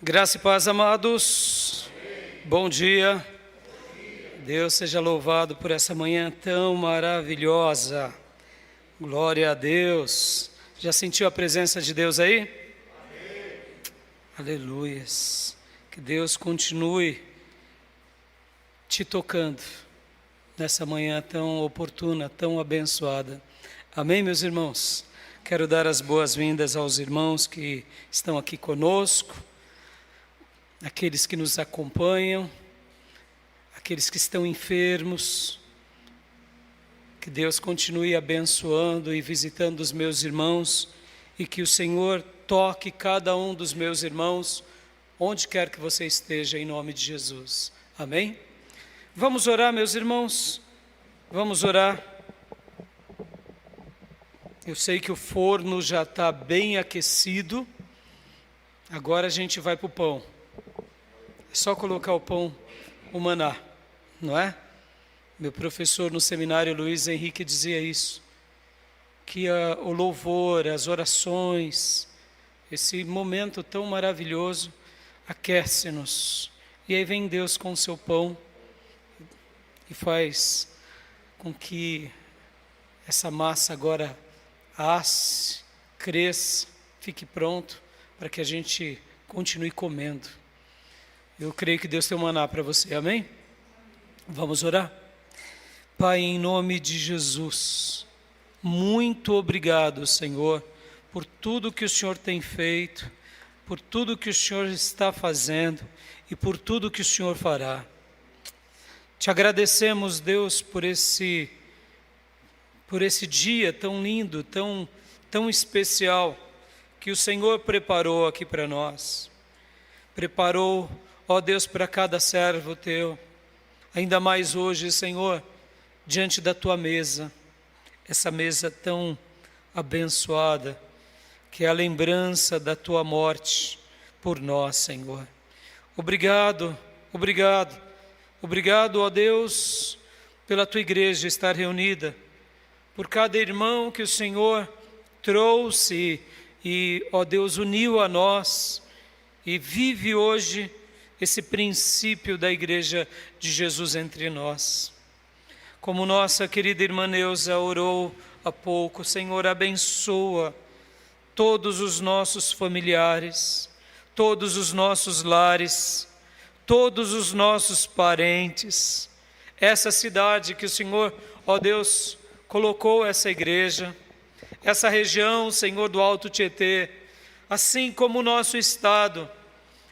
Graça e paz, amados. Bom dia. Deus seja louvado por essa manhã tão maravilhosa. Glória a Deus. Já sentiu a presença de Deus aí? Amém. Aleluias. Que Deus continue te tocando nessa manhã tão oportuna, tão abençoada. Amém, meus irmãos? Quero dar as boas-vindas aos irmãos que estão aqui conosco, aqueles que nos acompanham, aqueles que estão enfermos. Que Deus continue abençoando e visitando os meus irmãos e que o Senhor toque cada um dos meus irmãos, onde quer que você esteja, em nome de Jesus. Amém? Vamos orar, meus irmãos? Vamos orar. Eu sei que o forno já está bem aquecido. Agora a gente vai para o pão. É só colocar o pão, o maná, não é? Meu professor no seminário, Luiz Henrique, dizia isso, que o louvor, as orações, esse momento tão maravilhoso, aquece-nos. E aí vem Deus com o seu pão e faz com que essa massa agora asse, cresça, fique pronto para que a gente continue comendo. Eu creio que Deus tem um maná para você, amém? Vamos orar? Pai, em nome de Jesus, muito obrigado, Senhor, por tudo que o Senhor tem feito, por tudo que o Senhor está fazendo e por tudo que o Senhor fará. Te agradecemos, Deus, por esse dia tão lindo, tão especial que o Senhor preparou aqui para nós. Preparou, ó Deus, para cada servo teu, ainda mais hoje, Senhor, diante da tua mesa, essa mesa tão abençoada, que é a lembrança da tua morte por nós, Senhor. Obrigado, obrigado, obrigado, ó Deus, pela tua igreja estar reunida, por cada irmão que o Senhor trouxe e, ó Deus, uniu a nós e vive hoje esse princípio da igreja de Jesus entre nós. Como nossa querida irmã Neuza orou há pouco, Senhor, abençoa todos os nossos familiares, todos os nossos lares, todos os nossos parentes, essa cidade que o Senhor, ó Deus, colocou essa igreja, essa região, Senhor, do Alto Tietê, assim como o nosso estado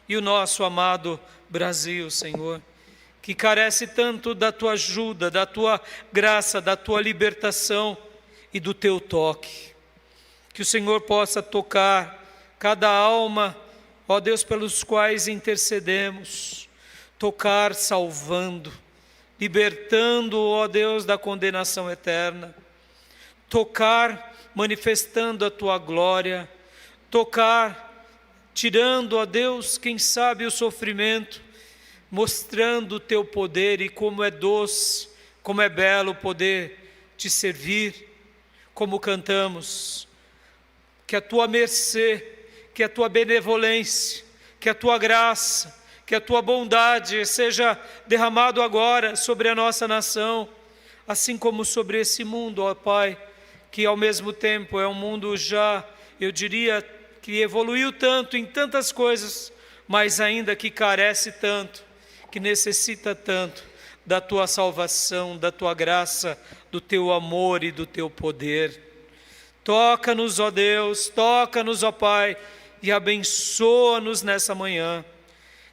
e o nosso amado Brasil, Senhor, que carece tanto da tua ajuda, da tua graça, da tua libertação e do teu toque. Que o Senhor possa tocar cada alma, ó Deus, pelos quais intercedemos, tocar salvando, libertando, ó Deus, da condenação eterna, tocar manifestando a tua glória, tocar tirando, ó Deus, quem sabe o sofrimento, mostrando o teu poder e como é doce, como é belo poder te servir, como cantamos, que a tua mercê, que a tua benevolência, que a tua graça, que a tua bondade seja derramado agora sobre a nossa nação, assim como sobre esse mundo, ó Pai, que ao mesmo tempo é um mundo já, eu diria, que evoluiu tanto em tantas coisas, mas ainda que carece tanto, que necessita tanto da tua salvação, da tua graça, do teu amor e do teu poder. Toca-nos, ó Deus, toca-nos, ó Pai, e abençoa-nos nessa manhã,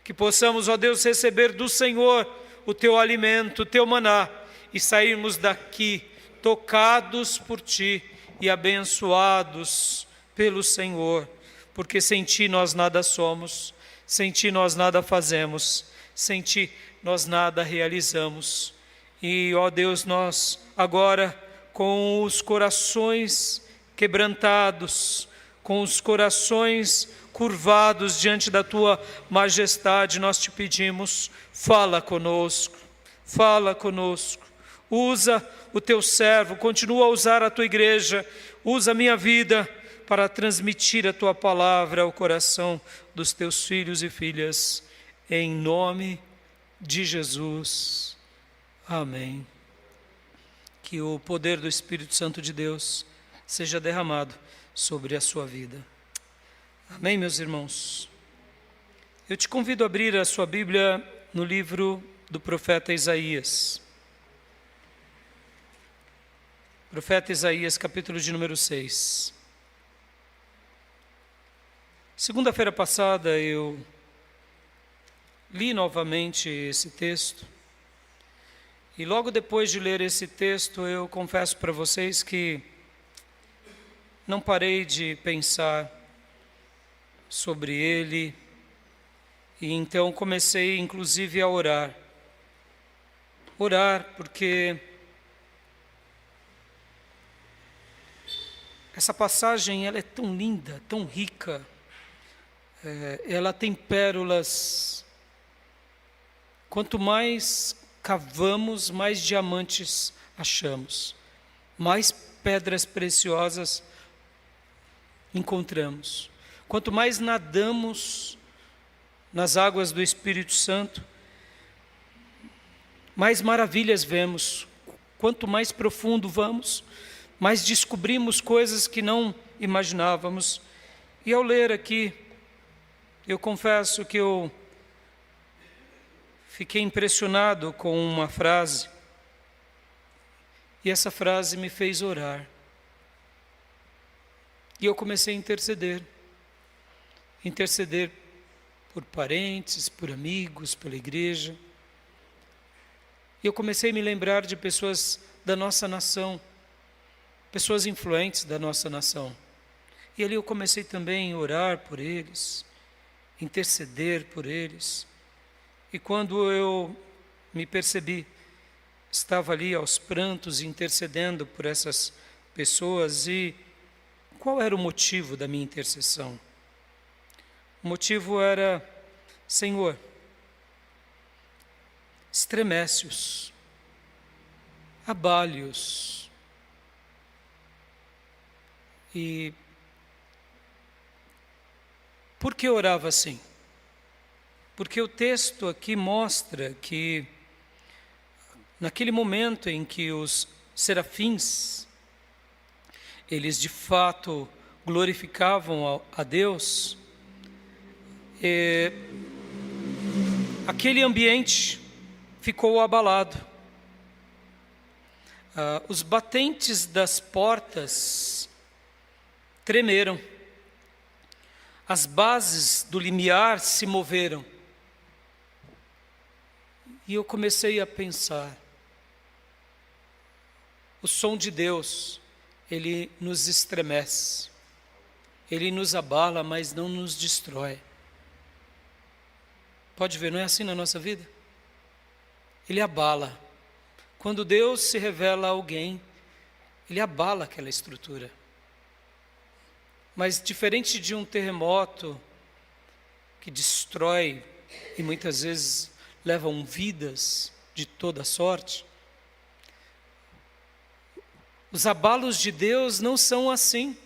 que possamos, ó Deus, receber do Senhor o teu alimento, o teu maná, e sairmos daqui tocados por ti e abençoados pelo Senhor, porque sem ti nós nada somos, sem ti nós nada fazemos, sem ti nós nada realizamos. E, ó Deus, nós agora, com os corações quebrantados, com os corações curvados diante da tua majestade, nós te pedimos, fala conosco, usa o teu servo, continua a usar a tua igreja, usa a minha vida, para transmitir a tua palavra ao coração dos teus filhos e filhas, em nome de Jesus. Amém. Que o poder do Espírito Santo de Deus seja derramado sobre a sua vida. Amém, meus irmãos? Eu te convido a abrir a sua Bíblia no livro do profeta Isaías. Profeta Isaías, capítulo de número 6. Segunda-feira passada eu li novamente esse texto. E logo depois de ler esse texto, eu confesso para vocês que não parei de pensar sobre ele. E então comecei inclusive a orar. Orar porque essa passagem ela é tão linda, tão rica. Ela tem pérolas. Quanto mais cavamos, mais diamantes achamos. Mais pedras preciosas encontramos. Quanto mais nadamos nas águas do Espírito Santo, mais maravilhas vemos. Quanto mais profundo vamos, mais descobrimos coisas que não imaginávamos. E ao ler aqui, eu confesso que eu fiquei impressionado com uma frase, e essa frase me fez orar. E eu comecei a interceder por parentes, por amigos, pela igreja. E eu comecei a me lembrar de pessoas da nossa nação, pessoas influentes da nossa nação. E ali eu comecei também a orar por eles, interceder por eles. E quando eu me percebi, estava ali aos prantos intercedendo por essas pessoas. E qual era o motivo da minha intercessão? O motivo era: Senhor, estremece-os, abale-os. E por que orava assim? Porque o texto aqui mostra que naquele momento em que os serafins, eles de fato glorificavam a Deus, aquele ambiente ficou abalado. Os batentes das portas tremeram. As bases do limiar se moveram. E eu comecei a pensar, o som de Deus, ele nos estremece, ele nos abala, mas não nos destrói. Pode ver, não é assim na nossa vida? Ele abala. Quando Deus se revela a alguém, ele abala aquela estrutura. Mas diferente de um terremoto que destrói e muitas vezes levam vidas de toda sorte, os abalos de Deus não são assim,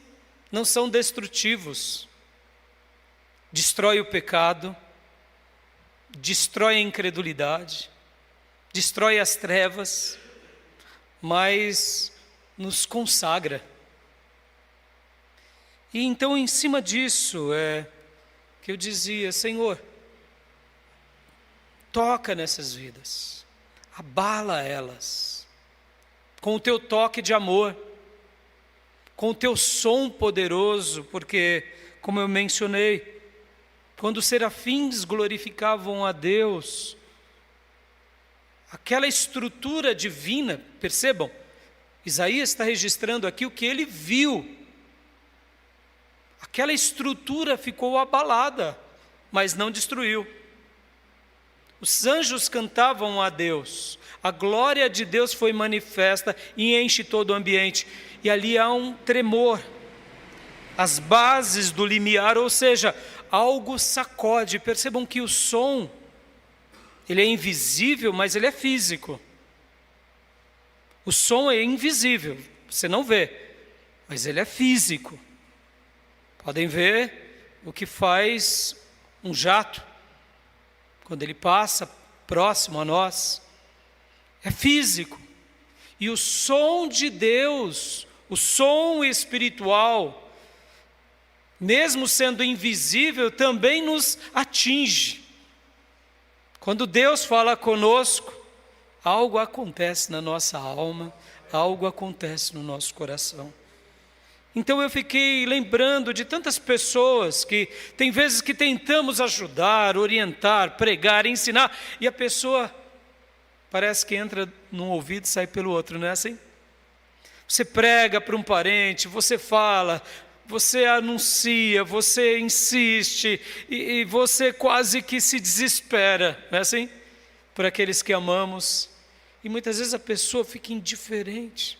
não são destrutivos. Destrói o pecado, destrói a incredulidade, destrói as trevas, mas nos consagra. E então, em cima disso, que eu dizia: Senhor, toca nessas vidas, abala elas, com o teu toque de amor, com o teu som poderoso, porque, como eu mencionei, quando os serafins glorificavam a Deus, aquela estrutura divina, percebam, Isaías está registrando aqui o que ele viu. Aquela estrutura ficou abalada, mas não destruiu. Os anjos cantavam a Deus, a glória de Deus foi manifesta e enche todo o ambiente. E ali há um tremor, as bases do limiar, ou seja, algo sacode. Percebam que o som, ele é invisível, mas ele é físico. O som é invisível, você não vê, mas ele é físico. Podem ver o que faz um jato quando ele passa próximo a nós. É físico. E o som de Deus, o som espiritual, mesmo sendo invisível, também nos atinge. Quando Deus fala conosco, algo acontece na nossa alma, algo acontece no nosso coração. Então eu fiquei lembrando de tantas pessoas que tem vezes que tentamos ajudar, orientar, pregar, ensinar, e a pessoa parece que entra num ouvido e sai pelo outro, não é assim? Você prega para um parente, você fala, você anuncia, você insiste, e você quase que se desespera, não é assim? Por aqueles que amamos, e muitas vezes a pessoa fica indiferente.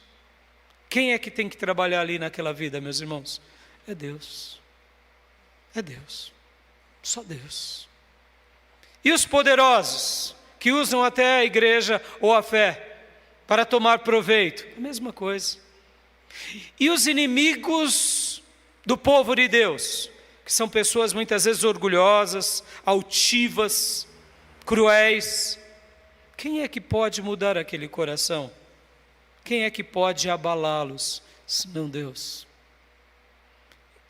Quem é que tem que trabalhar ali naquela vida, meus irmãos? É Deus. É Deus. Só Deus. E os poderosos, que usam até a igreja ou a fé para tomar proveito? A mesma coisa. E os inimigos do povo de Deus, que são pessoas muitas vezes orgulhosas, altivas, cruéis. Quem é que pode mudar aquele coração? Quem é que pode abalá-los, senão Deus?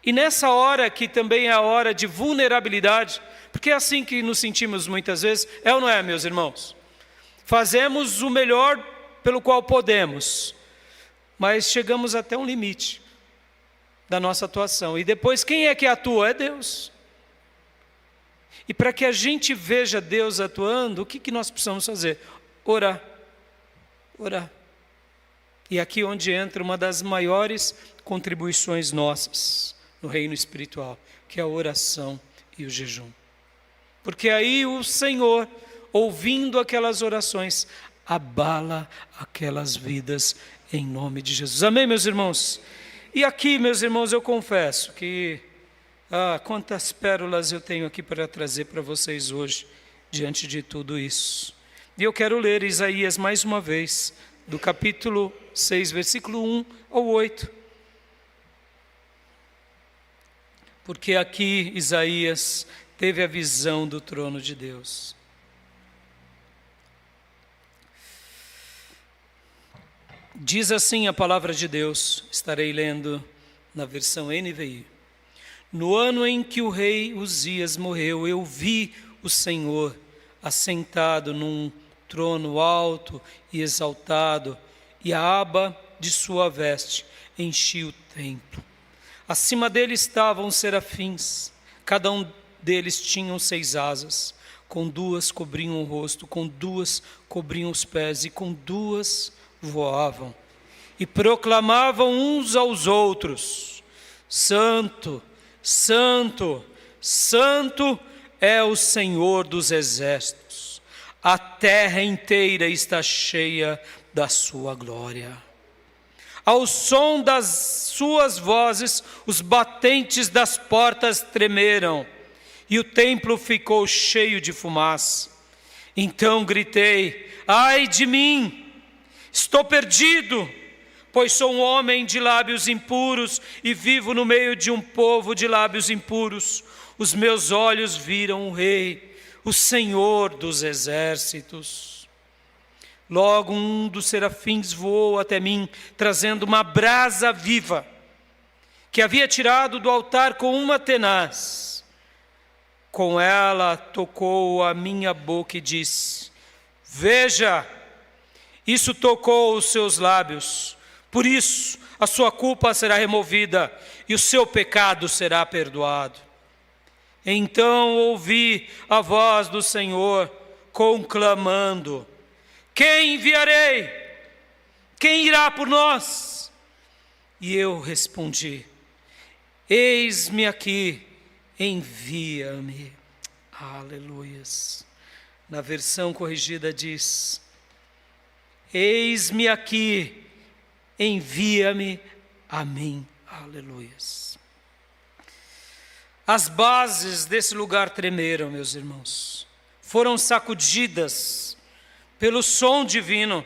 E nessa hora que também é a hora de vulnerabilidade, porque é assim que nos sentimos muitas vezes, é ou não é, meus irmãos? Fazemos o melhor pelo qual podemos, mas chegamos até um limite da nossa atuação. E depois quem é que atua? É Deus. E para que a gente veja Deus atuando, o que nós precisamos fazer? Orar. Orar. E aqui onde entra uma das maiores contribuições nossas no reino espiritual, que é a oração e o jejum. Porque aí o Senhor, ouvindo aquelas orações, abala aquelas vidas em nome de Jesus. Amém, meus irmãos? E aqui, meus irmãos, eu confesso que quantas pérolas eu tenho aqui para trazer para vocês hoje, diante de tudo isso. E eu quero ler Isaías mais uma vez, do capítulo 6, versículo 1 ao 8. Porque aqui Isaías teve a visão do trono de Deus. Diz assim a palavra de Deus, estarei lendo na versão NVI. No ano em que o rei Uzias morreu, eu vi o Senhor assentado num trono alto e exaltado, e a aba de sua veste enchia o templo. Acima dele estavam os serafins, cada um deles tinha 6 asas, com 2 cobriam o rosto, com 2 cobriam os pés, e com 2 voavam, e proclamavam uns aos outros: Santo, Santo, Santo é o Senhor dos exércitos, a terra inteira está cheia da sua glória. Ao som das suas vozes, os batentes das portas tremeram, e o templo ficou cheio de fumaça. Então gritei: ai de mim, estou perdido, pois sou um homem de lábios impuros e vivo no meio de um povo de lábios impuros. Os meus olhos viram o Rei, o Senhor dos exércitos. Logo um dos serafins voou até mim, trazendo uma brasa viva, que havia tirado do altar com uma tenaz. Com ela tocou a minha boca e disse: veja, isso tocou os seus lábios, por isso a sua culpa será removida e o seu pecado será perdoado. Então ouvi a voz do Senhor conclamando: quem enviarei? Quem irá por nós? E eu respondi: eis-me aqui, envia-me. Aleluias. Na versão corrigida diz: eis-me aqui, envia-me a mim. Aleluias. As bases desse lugar tremeram, meus irmãos. Foram sacudidas pelo som divino.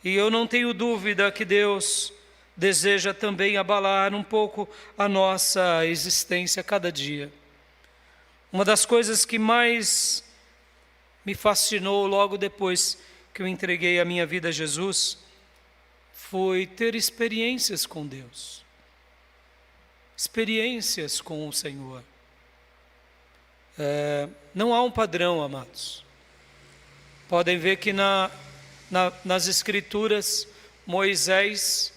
E eu não tenho dúvida que Deus deseja também abalar um pouco a nossa existência a cada dia. Uma das coisas que mais me fascinou logo depois que eu entreguei a minha vida a Jesus foi ter experiências com Deus, experiências com o Senhor. Não há um padrão, amados. Podem ver que nas Escrituras, Moisés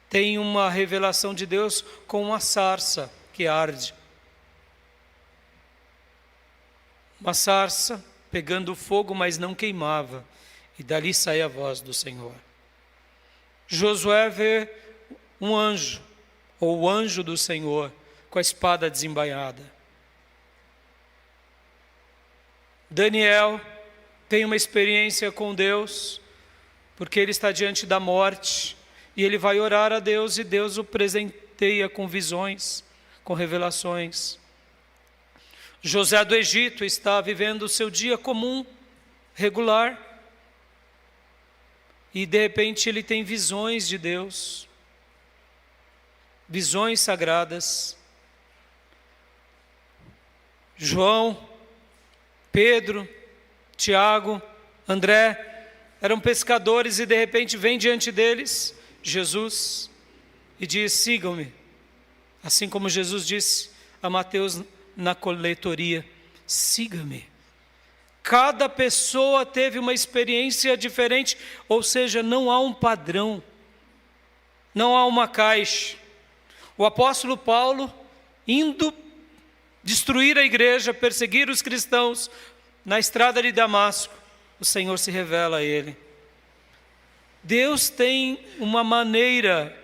tem uma revelação de Deus com uma sarça que arde. Uma sarça pegando fogo, mas não queimava. E dali sai a voz do Senhor. Josué vê um anjo, ou o anjo do Senhor, com a espada desembainhada. Daniel tem uma experiência com Deus, porque ele está diante da morte, e ele vai orar a Deus, e Deus o presenteia com visões, com revelações. José do Egito está vivendo o seu dia comum, regular, e de repente ele tem visões de Deus, visões sagradas. João, Pedro, Tiago, André, eram pescadores e de repente vem diante deles Jesus e diz: sigam-me. Assim como Jesus disse a Mateus na coletoria: siga-me. Cada pessoa teve uma experiência diferente, ou seja, não há um padrão, não há uma caixa. O apóstolo Paulo, indo destruir a igreja, perseguir os cristãos, na estrada de Damasco, o Senhor se revela a ele. Deus tem uma maneira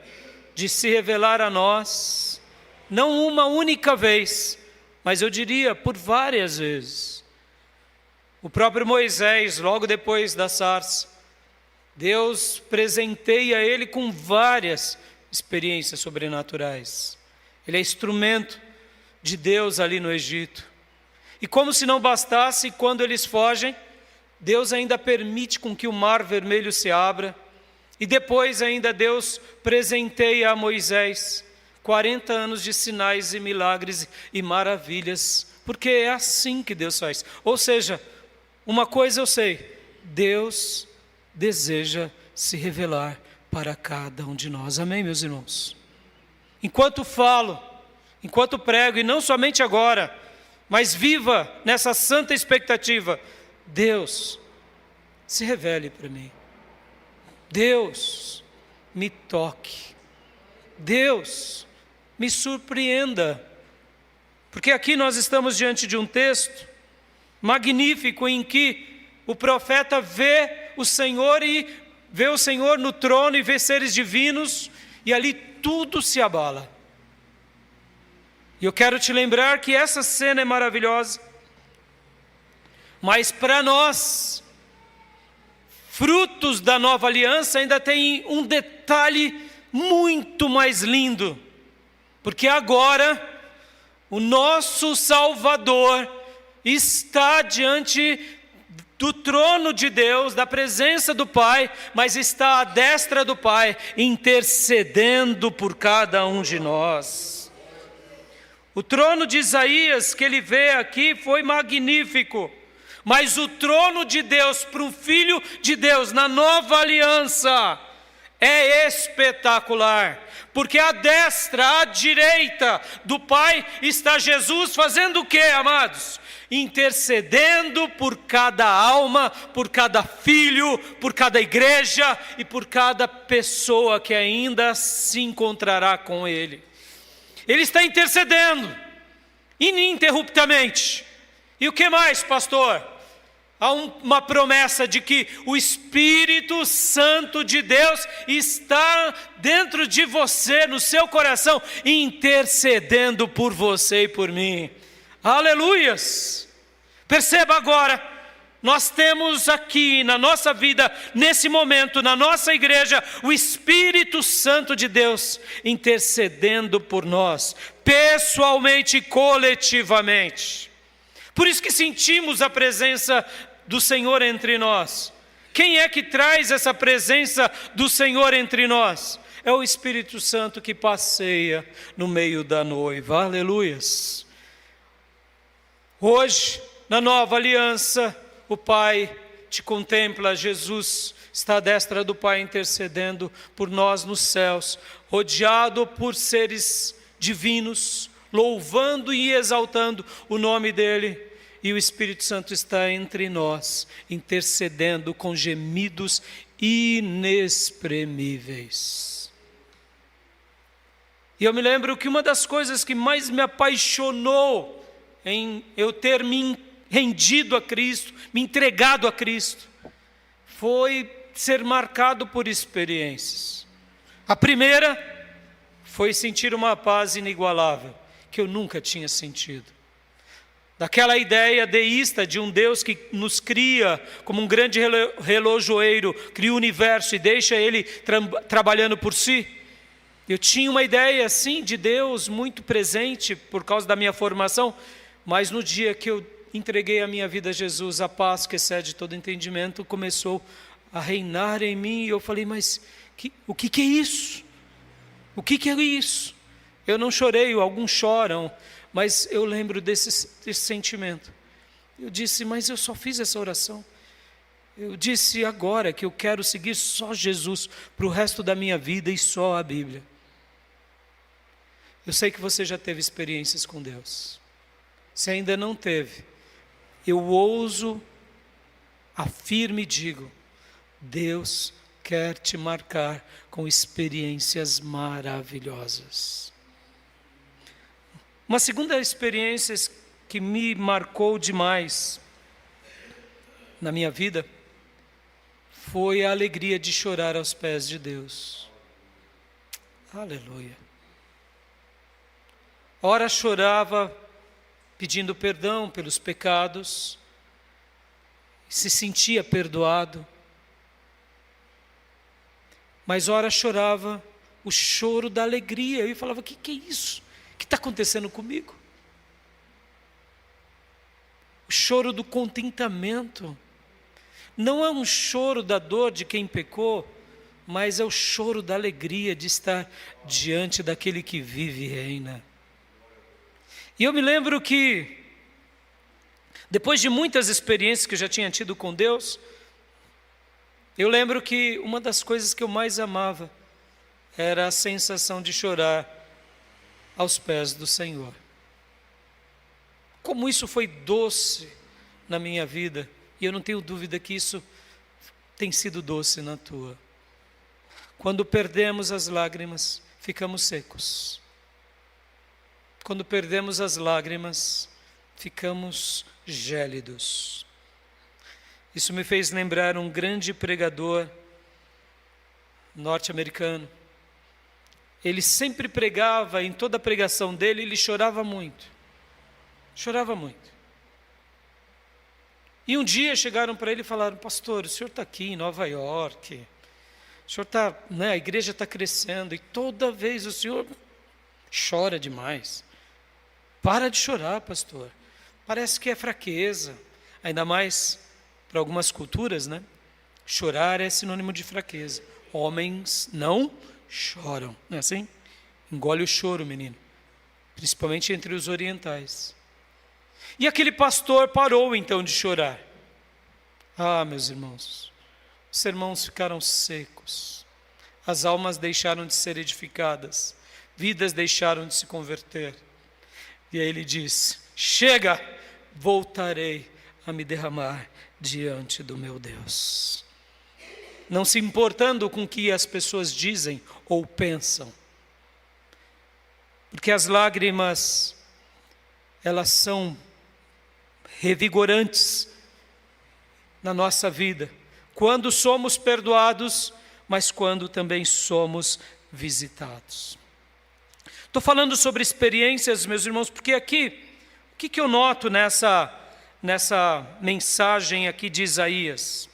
de se revelar a nós, não uma única vez, mas eu diria por várias vezes. O próprio Moisés, logo depois da sarça, Deus presenteia ele com várias experiências sobrenaturais. Ele é instrumento de Deus ali no Egito. E como se não bastasse, quando eles fogem, Deus ainda permite com que o mar vermelho se abra. E depois ainda Deus presenteia a Moisés 40 anos de sinais e milagres e maravilhas, porque é assim que Deus faz. Ou seja, uma coisa eu sei: Deus deseja se revelar para cada um de nós. Amém, meus irmãos? Enquanto falo, enquanto prego, e não somente agora, mas viva nessa santa expectativa: Deus se revele para mim. Deus me toque. Deus me surpreenda. Porque aqui nós estamos diante de um texto magnífico em que o profeta vê o Senhor e vê o Senhor no trono e vê seres divinos, e ali tudo se abala. E eu quero te lembrar que essa cena é maravilhosa, mas para nós, frutos da nova aliança, ainda tem um detalhe muito mais lindo, porque agora o nosso Salvador está diante do trono de Deus, da presença do Pai, mas está à destra do Pai, intercedendo por cada um de nós. O trono de Isaías que ele vê aqui foi magnífico, mas o trono de Deus para um filho de Deus na nova aliança é espetacular, porque à destra, à direita do Pai está Jesus fazendo o quê, amados? Intercedendo por cada alma, por cada filho, por cada igreja e por cada pessoa que ainda se encontrará com Ele. Ele está intercedendo ininterruptamente. E o que mais, pastor? Há uma promessa de que o Espírito Santo de Deus está dentro de você, no seu coração, intercedendo por você e por mim. Aleluias! Perceba agora, nós temos aqui na nossa vida, nesse momento, na nossa igreja, o Espírito Santo de Deus intercedendo por nós, pessoalmente e coletivamente. Por isso que sentimos a presença do Senhor entre nós. Quem é que traz essa presença do Senhor entre nós? é o Espírito Santo que passeia no meio da noiva. Aleluias! Hoje, na nova aliança, o Pai te contempla, Jesus está à destra do Pai intercedendo por nós nos céus, rodeado por seres divinos, louvando e exaltando o nome dEle, e o Espírito Santo está entre nós, intercedendo com gemidos inexprimíveis. E eu me lembro que uma das coisas que mais me apaixonou em eu ter me rendido a Cristo, me entregado a Cristo, foi ser marcado por experiências. A primeira foi sentir uma paz inigualável, que eu nunca tinha sentido. Daquela ideia deísta de um Deus que nos cria como um grande relojoeiro, cria o universo e deixa Ele trabalhando por si. Eu tinha uma ideia assim de Deus muito presente por causa da minha formação, mas no dia que eu entreguei a minha vida a Jesus, a paz que excede todo entendimento começou a reinar em mim, e eu falei, mas o que é isso? O que é isso? Eu não chorei, alguns choram, mas eu lembro desse sentimento. Eu disse, mas eu só fiz essa oração. Eu disse agora que eu quero seguir só Jesus para o resto da minha vida e só a Bíblia. Eu sei que você já teve experiências com Deus. Se ainda não teve, eu ouso, afirmo e digo, Deus quer te marcar com experiências maravilhosas. Uma segunda experiência que me marcou demais na minha vida foi a alegria de chorar aos pés de Deus. Aleluia. Ora chorava pedindo perdão pelos pecados, se sentia perdoado, mas ora chorava o choro da alegria, e falava, o que é isso? O que está acontecendo comigo? O choro do contentamento, não é um choro da dor de quem pecou, mas é o choro da alegria de estar diante daquele que vive e reina. E eu me lembro que, depois de muitas experiências que eu já tinha tido com Deus, eu lembro que uma das coisas que eu mais amava era a sensação de chorar aos pés do Senhor. Como isso foi doce na minha vida, e eu não tenho dúvida que isso tem sido doce na tua. Quando perdemos as lágrimas, ficamos secos. Quando perdemos as lágrimas, ficamos gélidos. Isso me fez lembrar um grande pregador norte-americano. Ele sempre pregava, em toda a pregação dele, ele chorava muito. Chorava muito. E um dia chegaram para ele e falaram, pastor, o senhor está aqui em Nova York, o senhor está, a igreja está crescendo, e toda vez o senhor chora demais. Para de chorar, pastor. Parece que é fraqueza. Ainda mais para algumas culturas, chorar é sinônimo de fraqueza. Homens não choram, não é assim? Engole o choro, menino. Principalmente entre os orientais. E aquele pastor parou então de chorar. Ah, meus irmãos, os sermãos ficaram secos. As almas deixaram de ser edificadas. Vidas deixaram de se converter. E aí ele diz, chega, voltarei a me derramar diante do meu Deus. Não se importando com o que as pessoas dizem ou pensam. Porque as lágrimas, elas são revigorantes na nossa vida. Quando somos perdoados, mas quando também somos visitados. Estou falando sobre experiências, meus irmãos, porque aqui, o que eu noto nessa mensagem aqui de Isaías?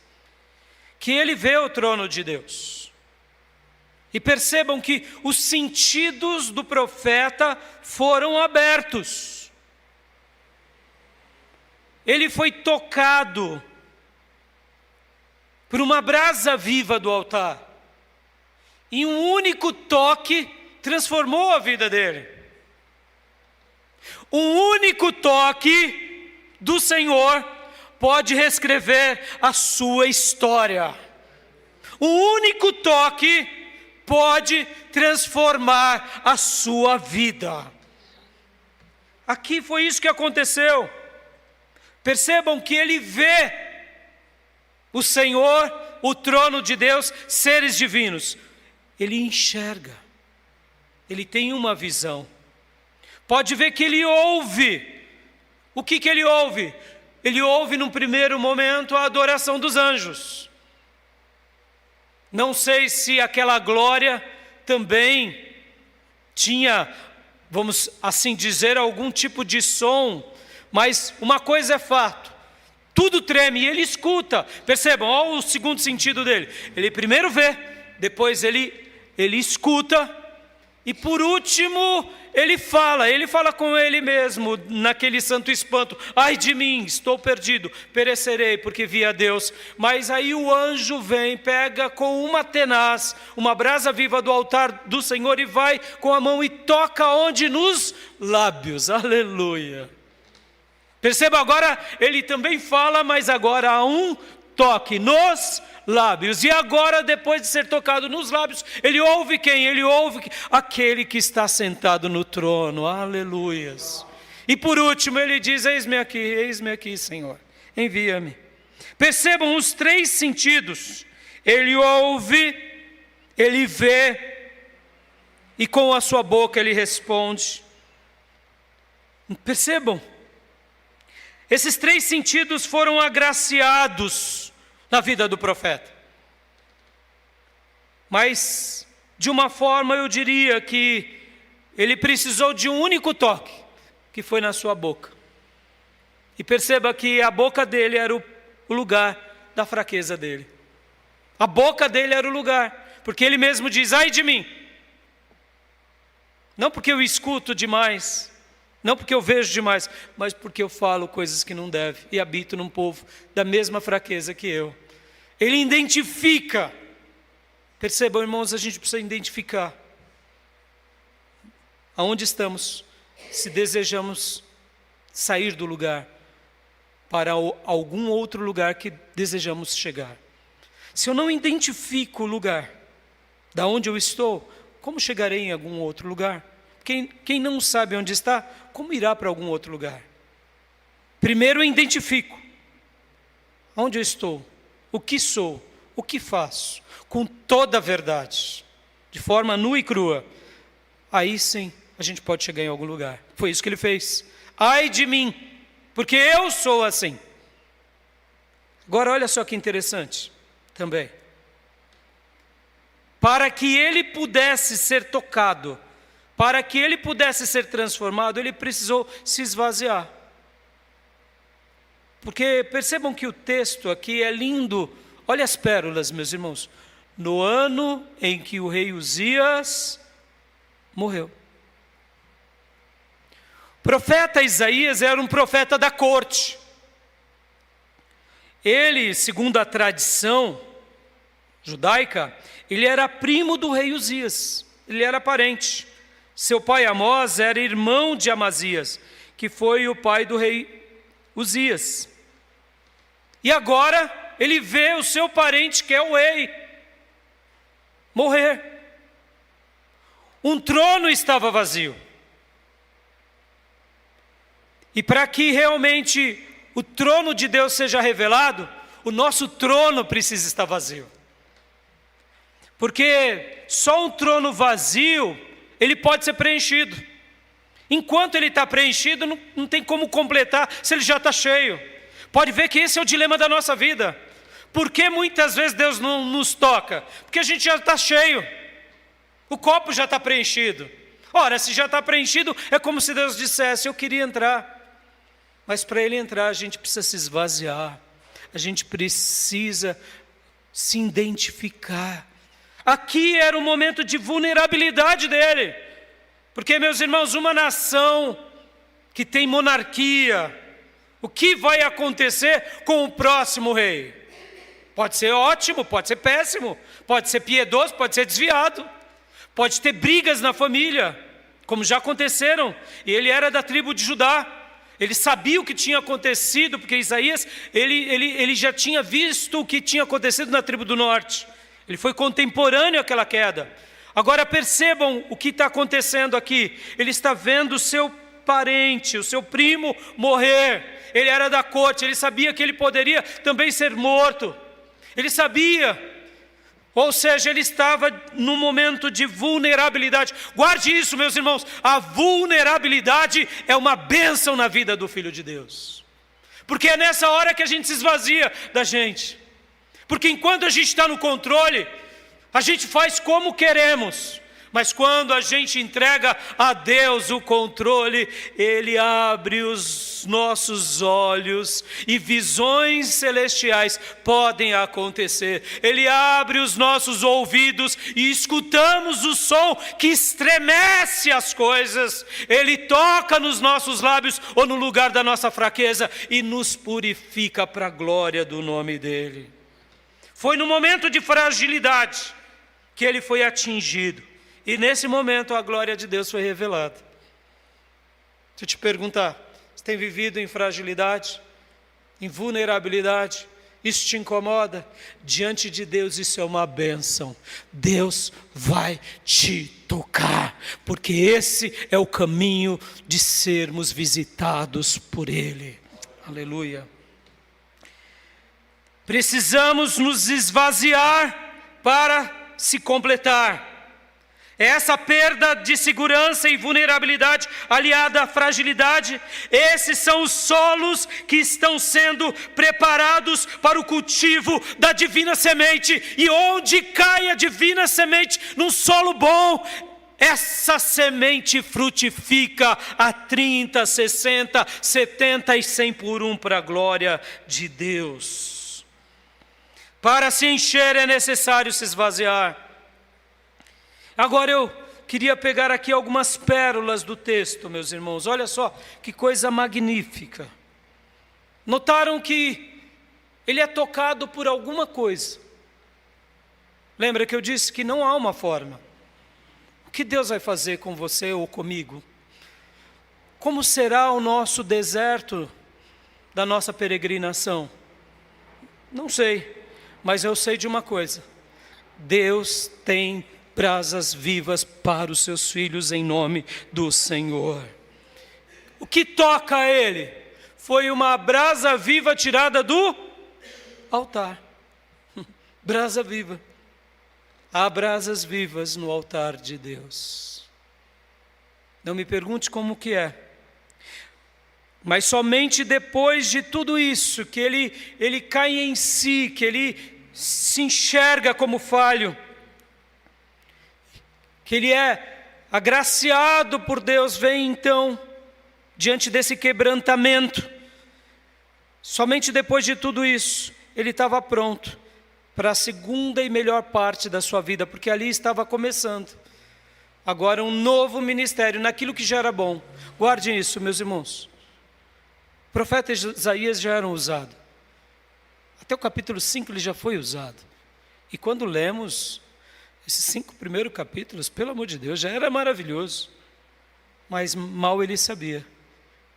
Que ele vê o trono de Deus. E percebam que os sentidos do profeta foram abertos. Ele foi tocado por uma brasa viva do altar. em um único toque, transformou a vida dele. Um único toque do Senhor pode reescrever a sua história. Um único toque pode transformar a sua vida. Aqui foi isso que aconteceu. Percebam que ele vê o Senhor, o trono de Deus, seres divinos. Ele enxerga. Ele tem uma visão. Pode ver que ele ouve. O que ele ouve? Ele ouve num primeiro momento a adoração dos anjos. Não sei se aquela glória também tinha, vamos assim dizer, algum tipo de som, mas uma coisa é fato, tudo treme e ele escuta. Percebam, olha o segundo sentido dele. Ele primeiro vê, depois ele escuta e por último ele fala com ele mesmo, naquele santo espanto: ai de mim, estou perdido, perecerei porque vi a Deus. Mas aí o anjo vem, pega com uma tenaz, uma brasa viva do altar do Senhor e vai com a mão e toca onde? Nos lábios, aleluia. Perceba agora, ele também fala, mas agora há um toque nos lábios. E agora, depois de ser tocado nos lábios, ele ouve quem? Ele ouve aquele que está sentado no trono, aleluias. E por último ele diz: eis-me aqui, Senhor, envia-me. Percebam os três sentidos: ele ouve, ele vê e com a sua boca ele responde. Percebam, esses três sentidos foram agraciados na vida do profeta. Mas, de uma forma, eu diria que ele precisou de um único toque, que foi na sua boca. E perceba que a boca dele era o lugar da fraqueza dele. A boca dele era o lugar, porque ele mesmo diz: ai de mim. Não porque eu escuto demais, não porque eu vejo demais, mas porque eu falo coisas que não deve e habito num povo da mesma fraqueza que eu. Ele identifica. Percebam, irmãos, a gente precisa identificar aonde estamos, se desejamos sair do lugar para algum outro lugar que desejamos chegar. Se eu não identifico o lugar da onde eu estou, como chegarei em algum outro lugar? Quem não sabe onde está, como irá para algum outro lugar? Primeiro eu identifico onde eu estou, o que sou, o que faço, com toda a verdade, de forma nua e crua. Aí sim a gente pode chegar em algum lugar. Foi isso que ele fez. Ai de mim, porque eu sou assim. Agora olha só que interessante também. Para que ele pudesse ser tocado, para que ele pudesse ser transformado, ele precisou se esvaziar. Porque percebam que o texto aqui é lindo. Olha as pérolas, meus irmãos. No ano em que o rei Uzias morreu. O profeta Isaías era um profeta da corte. Ele, segundo a tradição judaica, ele era primo do rei Uzias. Ele era parente. Seu pai Amós era irmão de Amazias, que foi o pai do rei Uzias. E agora ele vê o seu parente, que é o rei, morrer. Um trono estava vazio. E para que realmente o trono de Deus seja revelado, o nosso trono precisa estar vazio. Porque só um trono vazio, ele pode ser preenchido. Enquanto ele está preenchido, não tem como completar se ele já está cheio. Pode ver que esse é o dilema da nossa vida. Por que muitas vezes Deus não nos toca? Porque a gente já está cheio. O copo já está preenchido. Ora, se já está preenchido, é como se Deus dissesse: eu queria entrar. Mas para ele entrar, a gente precisa se esvaziar. A gente precisa se identificar. Aqui era o momento de vulnerabilidade dele. Porque, meus irmãos, uma nação que tem monarquia, o que vai acontecer com o próximo rei? Pode ser ótimo, pode ser péssimo, pode ser piedoso, pode ser desviado, pode ter brigas na família, como já aconteceram, e ele era da tribo de Judá, ele sabia o que tinha acontecido, porque Isaías, ele já tinha visto o que tinha acontecido na tribo do norte, ele foi contemporâneo àquela queda. Agora percebam o que está acontecendo aqui, ele está vendo o seu parente, o seu primo morrer, ele era da corte, ele sabia que ele poderia também ser morto, ele sabia, ou seja, ele estava num momento de vulnerabilidade. Guarde isso, meus irmãos, a vulnerabilidade é uma bênção na vida do Filho de Deus, porque é nessa hora que a gente se esvazia da gente, porque enquanto a gente está no controle, a gente faz como queremos, mas quando a gente entrega a Deus o controle, Ele abre os nossos olhos e visões celestiais podem acontecer. Ele abre os nossos ouvidos e escutamos o som que estremece as coisas. Ele toca nos nossos lábios ou no lugar da nossa fraqueza e nos purifica para a glória do nome dEle. Foi no momento de fragilidade que ele foi atingido. E nesse momento a glória de Deus foi revelada. Se eu te perguntar, você tem vivido em fragilidade, em vulnerabilidade, isso te incomoda? Diante de Deus isso é uma bênção. Deus vai te tocar, porque esse é o caminho de sermos visitados por Ele. Aleluia. Precisamos nos esvaziar para se completar. Essa perda de segurança e vulnerabilidade aliada à fragilidade, esses são os solos que estão sendo preparados para o cultivo da divina semente. E onde cai a divina semente num solo bom, essa semente frutifica a 30, 60, 70 e 100 por um para a glória de Deus. Para se encher é necessário se esvaziar. Agora eu queria pegar aqui algumas pérolas do texto, meus irmãos. Olha só que coisa magnífica. Notaram que ele é tocado por alguma coisa. Lembra que eu disse que não há uma forma. O que Deus vai fazer com você ou comigo? Como será o nosso deserto da nossa peregrinação? Não sei, mas eu sei de uma coisa. Deus tem brasas vivas para os seus filhos em nome do Senhor. O que toca a ele foi uma brasa viva tirada do altar. Brasa viva. Há brasas vivas no altar de Deus. Não me pergunte como que é. Mas somente depois de tudo isso, que ele cai em si, que ele se enxerga como falho, que ele é agraciado por Deus, vem então, diante desse quebrantamento, somente depois de tudo isso, ele estava pronto para a segunda e melhor parte da sua vida, porque ali estava começando, agora um novo ministério, naquilo que já era bom. Guardem isso, meus irmãos, o profeta Isaías já era usado, até o capítulo 5 ele já foi usado, e quando lemos esses 5 primeiros capítulos, pelo amor de Deus, já era maravilhoso. Mas mal ele sabia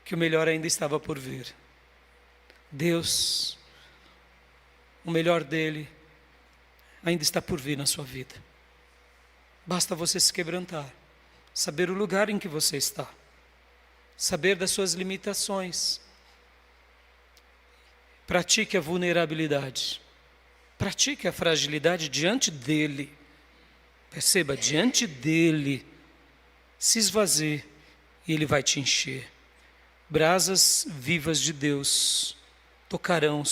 que o melhor ainda estava por vir. Deus, o melhor dele, ainda está por vir na sua vida. Basta você se quebrantar, saber o lugar em que você está, saber das suas limitações. Pratique a vulnerabilidade, pratique a fragilidade diante dele. Perceba, diante dele, se esvazie e ele vai te encher. Brasas vivas de Deus tocarão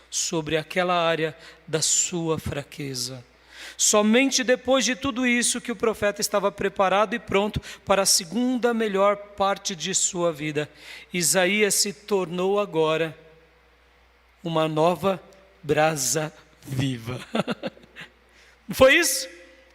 sobre aquela área da sua fraqueza. Somente depois de tudo isso que o profeta estava preparado e pronto para a segunda melhor parte de sua vida. Isaías se tornou agora uma nova brasa viva. Não foi isso?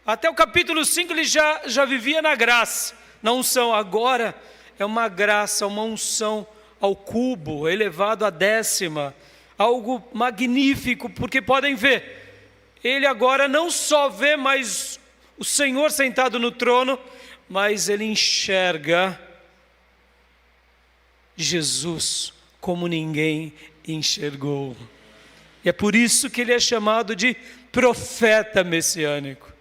Até o capítulo 5 ele já vivia na graça, na unção. Agora é uma graça, uma unção ao cubo, elevado à 10ª. algo magnífico, porque podem ver, ele agora não só vê mais o Senhor sentado no trono, mas ele enxerga Jesus como ninguém enxergou. E é por isso que ele é chamado de profeta messiânico.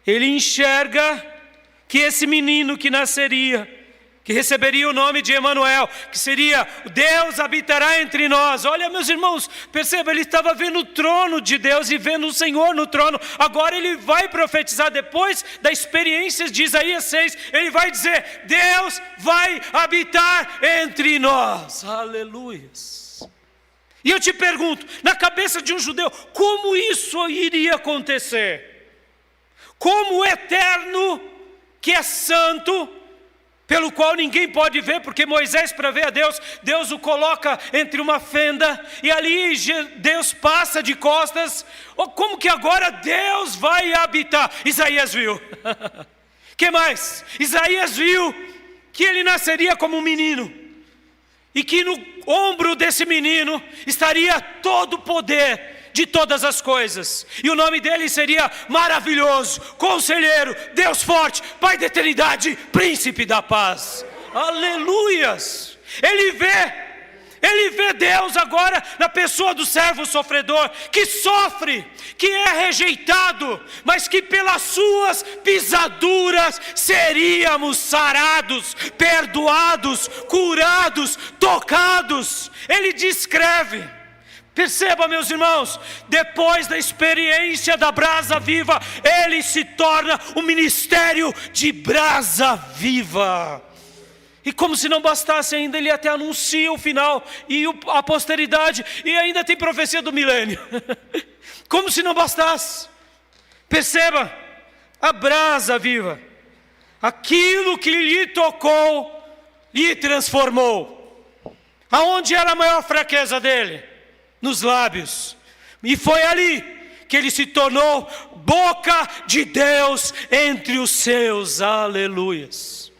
Ele enxerga que esse menino que nasceria, que receberia o nome de Emanuel, que seria Deus habitará entre nós. Olha, meus irmãos, perceba, ele estava vendo o trono de Deus e vendo o Senhor no trono. Agora ele vai profetizar, depois da experiência de Isaías 6, ele vai dizer: Deus vai habitar entre nós. Aleluias. E eu te pergunto, na cabeça de um judeu, como isso iria acontecer? Como o eterno, que é santo, pelo qual ninguém pode ver, porque Moisés, para ver a Deus, Deus o coloca entre uma fenda, e ali Deus passa de costas. Como que agora Deus vai habitar? Isaías viu. Que mais? Isaías viu que ele nasceria como um menino, e que no ombro desse menino estaria todo o poder de todas as coisas, e o nome dele seria Maravilhoso, Conselheiro, Deus Forte, Pai da Eternidade, Príncipe da Paz. Aleluias. Ele vê Deus agora na pessoa do servo sofredor, que sofre, que é rejeitado, mas que pelas suas pisaduras seríamos sarados, perdoados, curados, tocados. Ele descreve. Perceba, meus irmãos, depois da experiência da brasa viva, ele se torna um ministério de brasa viva. E como se não bastasse ainda, ele até anuncia o final e a posteridade, e ainda tem profecia do milênio. Como se não bastasse. Perceba, a brasa viva, aquilo que lhe tocou, lhe transformou. Aonde era a maior fraqueza dele? Nos lábios. E foi ali que ele se tornou boca de Deus entre os seus. Aleluias.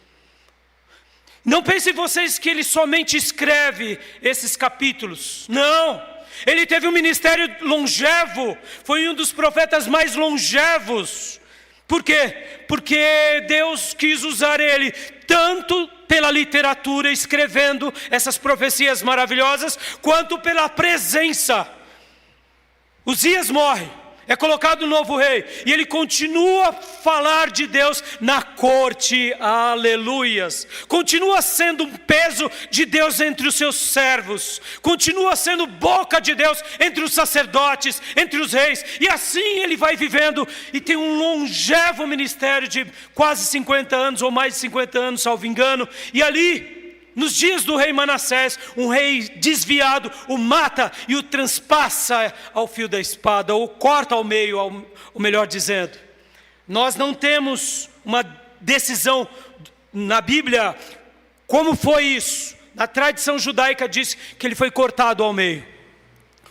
Não pensem vocês que ele somente escreve esses capítulos. Não. Ele teve um ministério longevo. Foi um dos profetas mais longevos. Por quê? Porque Deus quis usar ele tanto pela literatura, escrevendo essas profecias maravilhosas, quanto pela presença. Uzias morre, é colocado um novo rei, e ele continua a falar de Deus na corte. Aleluias. Continua sendo um peso de Deus entre os seus servos, continua sendo boca de Deus entre os sacerdotes, entre os reis, e assim ele vai vivendo, e tem um longevo ministério de quase 50 anos, ou mais de 50 anos, salvo engano. E ali, nos dias do rei Manassés, um rei desviado o mata e o transpassa ao fio da espada, ou corta ao meio, ou melhor dizendo. Nós não temos uma decisão na Bíblia como foi isso. A tradição judaica diz que ele foi cortado ao meio.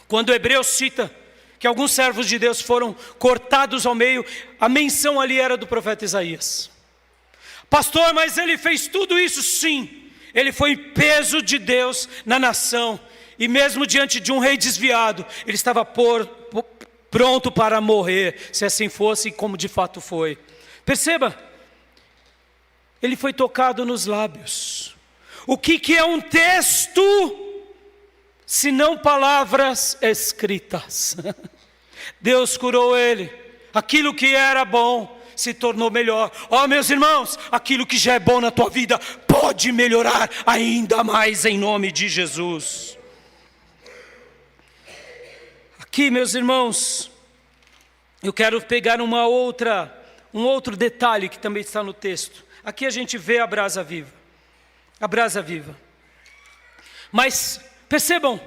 Quando o hebreu cita que alguns servos de Deus foram cortados ao meio, a menção ali era do profeta Isaías. Pastor, mas ele fez tudo isso? Sim. Ele foi peso de Deus na nação, e mesmo diante de um rei desviado, ele estava pronto para morrer, se assim fosse, como de fato foi. Perceba, ele foi tocado nos lábios. O que é um texto, se não palavras escritas? Deus curou ele, aquilo que era bom se tornou melhor. Meus irmãos, aquilo que já é bom na tua vida pode melhorar ainda mais em nome de Jesus. Aqui, meus irmãos, eu quero pegar um outro detalhe que também está no texto. Aqui a gente vê a brasa viva. A brasa viva. Mas percebam,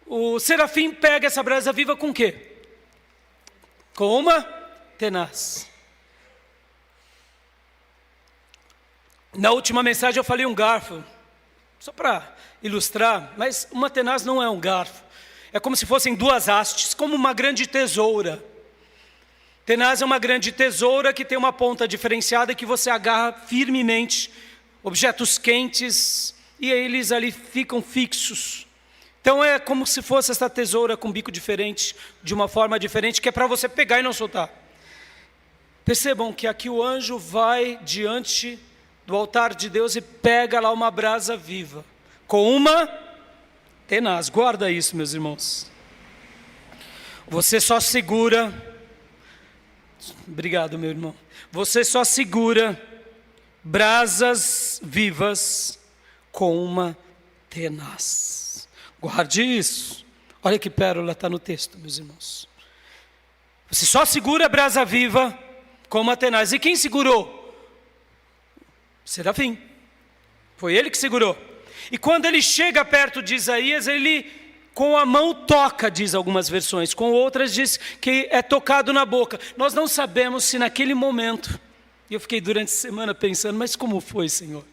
o serafim pega essa brasa viva com o quê? Com uma tenaz. Na última mensagem eu falei um garfo, só para ilustrar, mas uma tenaz não é um garfo. É como se fossem duas hastes, como uma grande tesoura. Tenaz é uma grande tesoura que tem uma ponta diferenciada que você agarra firmemente objetos quentes e eles ali ficam fixos. Então é como se fosse essa tesoura com bico diferente, de uma forma diferente, que é para você pegar e não soltar. Percebam que aqui o anjo vai diante do altar de Deus e pega lá uma brasa viva, com uma tenaz. Guarda isso, meus irmãos. Você só segura, obrigado, meu irmão. Você só segura brasas vivas com uma tenaz. Guarde isso. Olha que pérola está no texto, meus irmãos. Você só segura a brasa viva com uma tenaz. E quem segurou? Serafim. Foi ele que segurou. E quando ele chega perto de Isaías, ele com a mão toca, diz algumas versões. Com outras diz que é tocado na boca. Nós não sabemos se naquele momento, e eu fiquei durante a semana pensando, mas como foi, Senhor?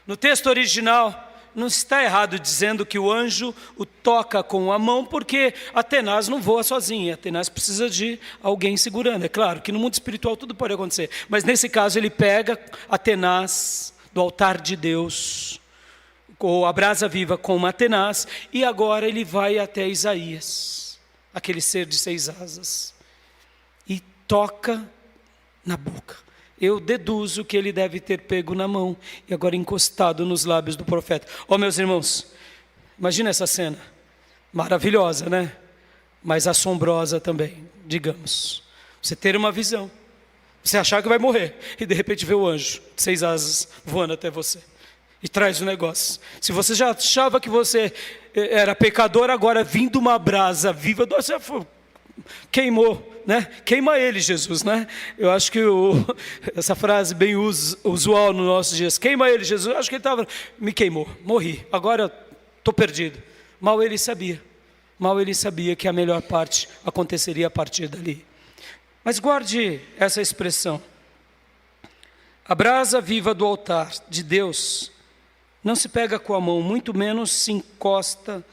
No texto original, não está errado dizendo que o anjo o toca com a mão, porque a tenaz não voa sozinha, a tenaz precisa de alguém segurando. É claro que no mundo espiritual tudo pode acontecer, mas nesse caso ele pega a tenaz do altar de Deus, ou a brasa viva com uma tenaz, e agora ele vai até Isaías, aquele ser de 6 asas, e toca na boca. Eu deduzo que ele deve ter pego na mão e agora encostado nos lábios do profeta. Meus irmãos, imagina essa cena, maravilhosa, né? Mas assombrosa também, digamos. Você ter uma visão, você achar que vai morrer e de repente vê o anjo de 6 asas voando até você e traz o negócio. Se você já achava que você era pecador, agora vindo uma brasa viva, você queimou, né? Queima ele, Jesus, né? Eu acho que essa frase bem usual nos nossos dias, queima ele, Jesus. Eu acho que ele me queimou, morri, agora estou perdido. Mal ele sabia que a melhor parte aconteceria a partir dali. Mas guarde essa expressão, a brasa viva do altar de Deus não se pega com a mão, muito menos se encosta,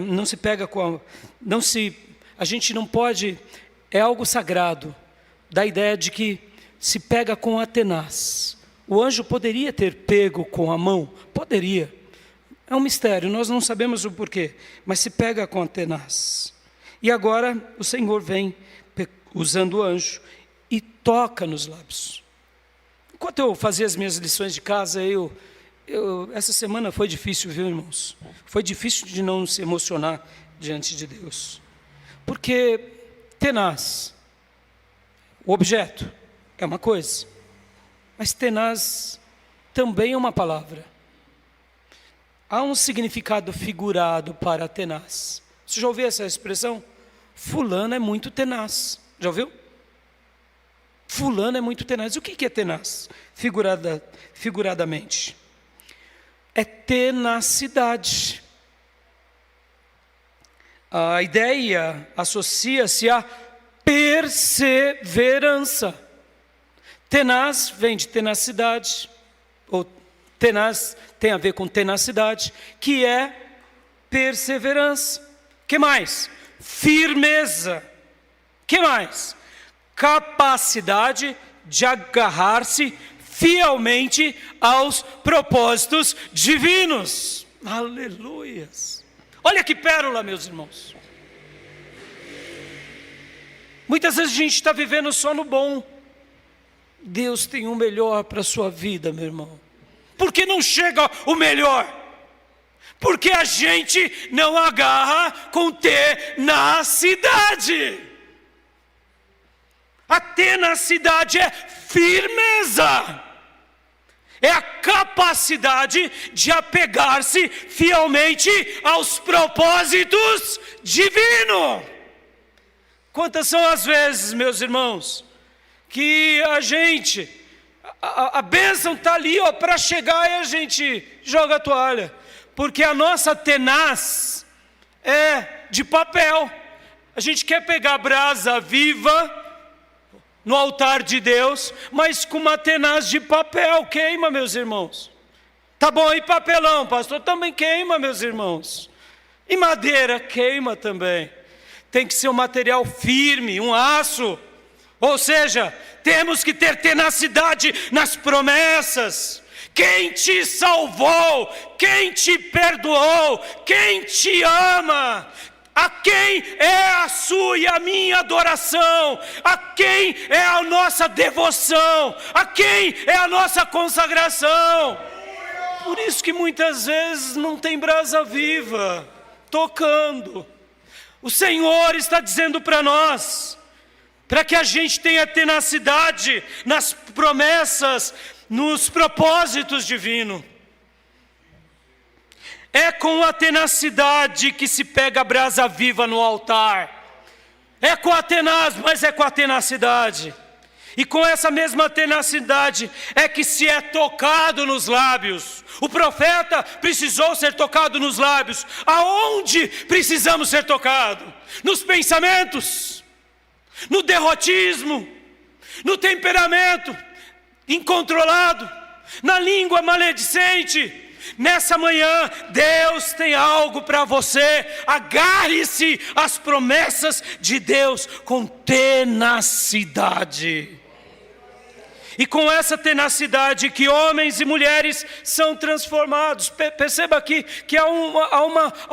não se pega com a gente não pode, é algo sagrado, da ideia de que se pega com a tenaz. O anjo poderia ter pego com a mão? Poderia. É um mistério, nós não sabemos o porquê, mas se pega com a tenaz. E agora o Senhor vem usando o anjo e toca nos lábios. Enquanto eu fazia as minhas lições de casa, essa semana foi difícil, viu, irmãos? Foi difícil de não se emocionar diante de Deus. Porque tenaz, o objeto é uma coisa, mas tenaz também é uma palavra. Há um significado figurado para tenaz. Você já ouviu essa expressão? Fulano é muito tenaz. Já ouviu? Fulano é muito tenaz. O que é tenaz? Figuradamente. É tenacidade. A ideia associa-se à perseverança. Tenaz vem de tenacidade, ou tenaz tem a ver com tenacidade, que é perseverança. Que mais? Firmeza. Que mais? Capacidade de agarrar-se fielmente aos propósitos divinos. Aleluias. Olha que pérola, meus irmãos. Muitas vezes a gente está vivendo só no bom. Deus tem o melhor para a sua vida, meu irmão. Por que não chega o melhor? Porque a gente não agarra com tenacidade. A tenacidade é firmeza. É a capacidade de apegar-se fielmente aos propósitos divinos. Quantas são as vezes, meus irmãos, que a bênção está ali para chegar e a gente joga a toalha. Porque a nossa tenaz é de papel. A gente quer pegar a brasa viva no altar de Deus, mas com uma tenaz de papel, queima, meus irmãos. Tá bom, e papelão, pastor, também queima, meus irmãos. E madeira, queima também. Tem que ser um material firme, um aço. Ou seja, temos que ter tenacidade nas promessas. quem te salvou, quem te perdoou, quem te ama, a quem é a sua e a minha adoração, a quem é a nossa devoção, a quem é a nossa consagração. Por isso que muitas vezes não tem brasa viva tocando. O Senhor está dizendo para nós, para que a gente tenha tenacidade nas promessas, nos propósitos divinos. É com a tenacidade que se pega a brasa viva no altar. É com a tenaz, mas é com a tenacidade. E com essa mesma tenacidade é que se é tocado nos lábios. O profeta precisou ser tocado nos lábios. Aonde precisamos ser tocados? Nos pensamentos, no derrotismo, no temperamento incontrolado, na língua maledicente. Nessa manhã, Deus tem algo para você. Agarre-se às promessas de Deus com tenacidade. E com essa tenacidade que homens e mulheres são transformados. Perceba aqui que há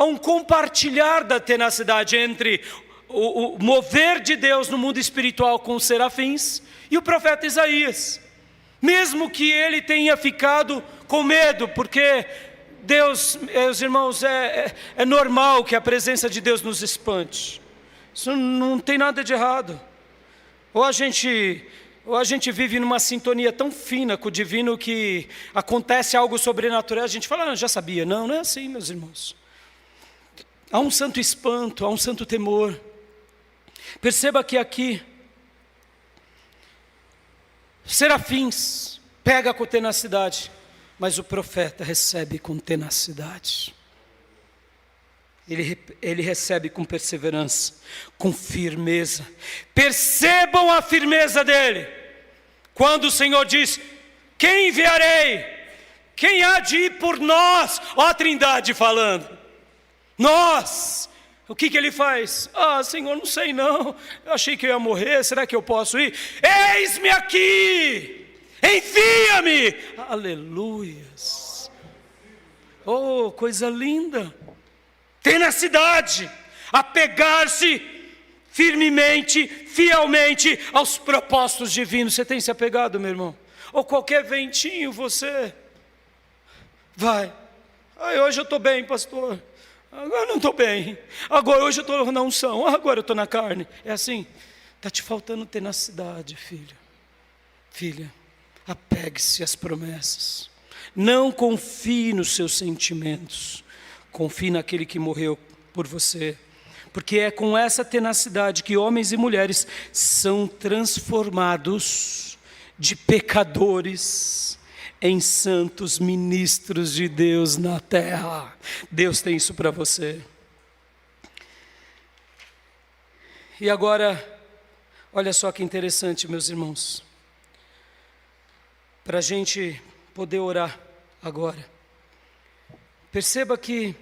um compartilhar da tenacidade entre o mover de Deus no mundo espiritual com os serafins e o profeta Isaías. Mesmo que ele tenha ficado com medo, porque Deus, meus irmãos, é normal que a presença de Deus nos espante. Isso não tem nada de errado. Ou a gente vive numa sintonia tão fina com o divino que acontece algo sobrenatural, a gente fala, já sabia. Não é assim, meus irmãos. Há um santo espanto, há um santo temor. Perceba que aqui, serafins pega com tenacidade, mas o profeta recebe com tenacidade. Ele recebe com perseverança, com firmeza. Percebam a firmeza dele. Quando o Senhor diz, quem enviarei? Quem há de ir por nós? Ó a Trindade falando. Nós. O que ele faz? Senhor, não sei não. Eu achei que eu ia morrer, será que eu posso ir? Eis-me aqui. Envia-me. Aleluias. Oh, coisa linda. Tenacidade, apegar-se firmemente, fielmente aos propósitos divinos. Você tem se apegado, meu irmão? Ou qualquer ventinho você vai. Hoje eu estou bem, pastor. Agora não estou bem. Agora hoje eu estou na unção. Agora eu estou na carne. É assim. Está te faltando tenacidade, filho. Filha, apegue-se às promessas. Não confie nos seus sentimentos. Confie naquele que morreu por você. Porque é com essa tenacidade que homens e mulheres são transformados de pecadores em santos ministros de Deus na terra. Deus tem isso para você. E agora, olha só que interessante, meus irmãos. Para a gente poder orar agora. Perceba que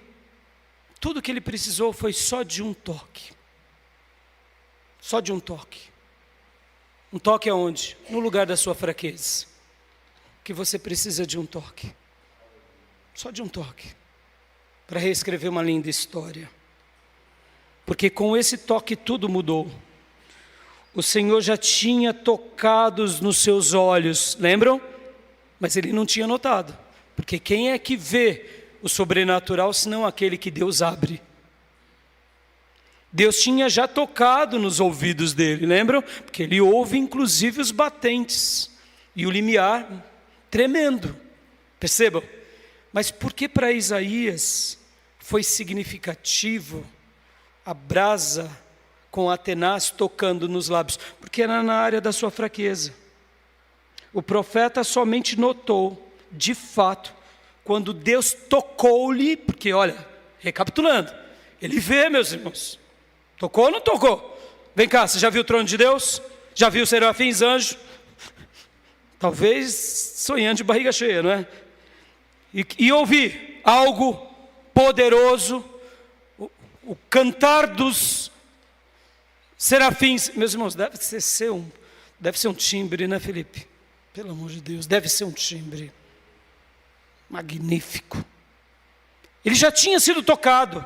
tudo que ele precisou foi só de um toque. Só de um toque. Um toque aonde? No lugar da sua fraqueza. Que você precisa de um toque. Só de um toque. Para reescrever uma linda história. Porque com esse toque tudo mudou. O Senhor já tinha tocado nos seus olhos, lembram? Mas ele não tinha notado. Porque quem é que vê o sobrenatural, senão aquele que Deus abre? Deus tinha já tocado nos ouvidos dele, lembram? Porque ele ouve inclusive os batentes e o limiar tremendo, percebam? Mas por que para Isaías foi significativo a brasa com a tenaz tocando nos lábios? Porque era na área da sua fraqueza. O profeta somente notou, de fato, quando Deus tocou-lhe, porque olha, recapitulando, ele vê, meus irmãos, tocou ou não tocou? Vem cá, você já viu o trono de Deus? Já viu serafins, anjos? Talvez sonhando de barriga cheia, não é? E ouvir algo poderoso, o cantar dos serafins. Meus irmãos, deve ser um timbre, né, Felipe? Pelo amor de Deus, deve ser um timbre. magnífico. Ele já tinha sido tocado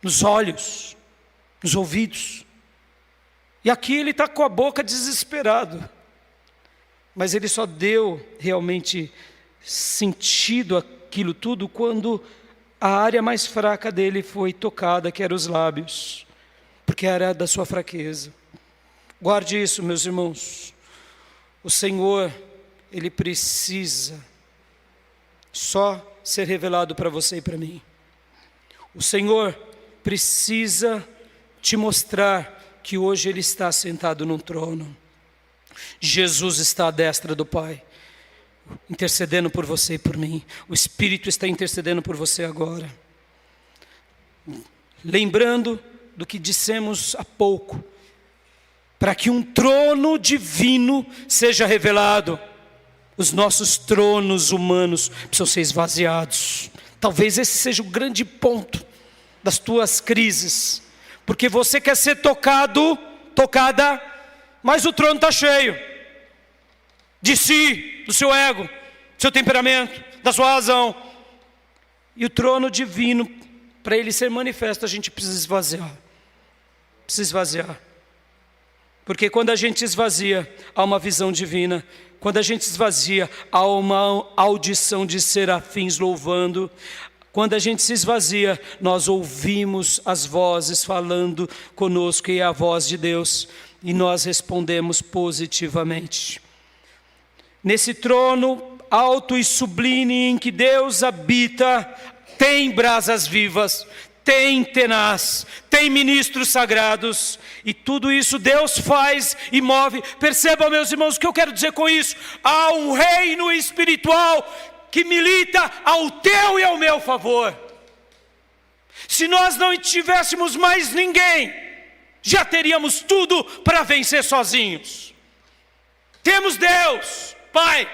nos olhos, nos ouvidos. E aqui ele está com a boca desesperado. Mas ele só deu realmente sentido àquilo tudo quando a área mais fraca dele foi tocada, que eram os lábios, porque era da sua fraqueza. Guarde isso, meus irmãos. O Senhor, Ele precisa só ser revelado para você e para mim. O Senhor precisa te mostrar que hoje Ele está sentado num trono. Jesus está à destra do Pai, intercedendo por você e por mim. O Espírito está intercedendo por você agora. Lembrando do que dissemos há pouco, para que um trono divino seja revelado, os nossos tronos humanos precisam ser esvaziados. Talvez esse seja o grande ponto das tuas crises, porque você quer ser tocada, mas o trono está cheio de si, do seu ego, do seu temperamento, da sua razão. E o trono divino, para ele ser manifesto, a gente precisa esvaziar. Precisa esvaziar. Porque quando a gente esvazia, há uma visão divina. Quando a gente esvazia, há uma audição de serafins louvando. Quando a gente se esvazia, nós ouvimos as vozes falando conosco, e é a voz de Deus, e nós respondemos positivamente. Nesse trono alto e sublime em que Deus habita, tem brasas vivas, tem tenaz, tem ministros sagrados, e tudo isso Deus faz e move. Percebam, meus irmãos, o que eu quero dizer com isso? Há um reino espiritual que milita ao teu e ao meu favor. Se nós não tivéssemos mais ninguém, já teríamos tudo para vencer sozinhos. Temos Deus, Pai.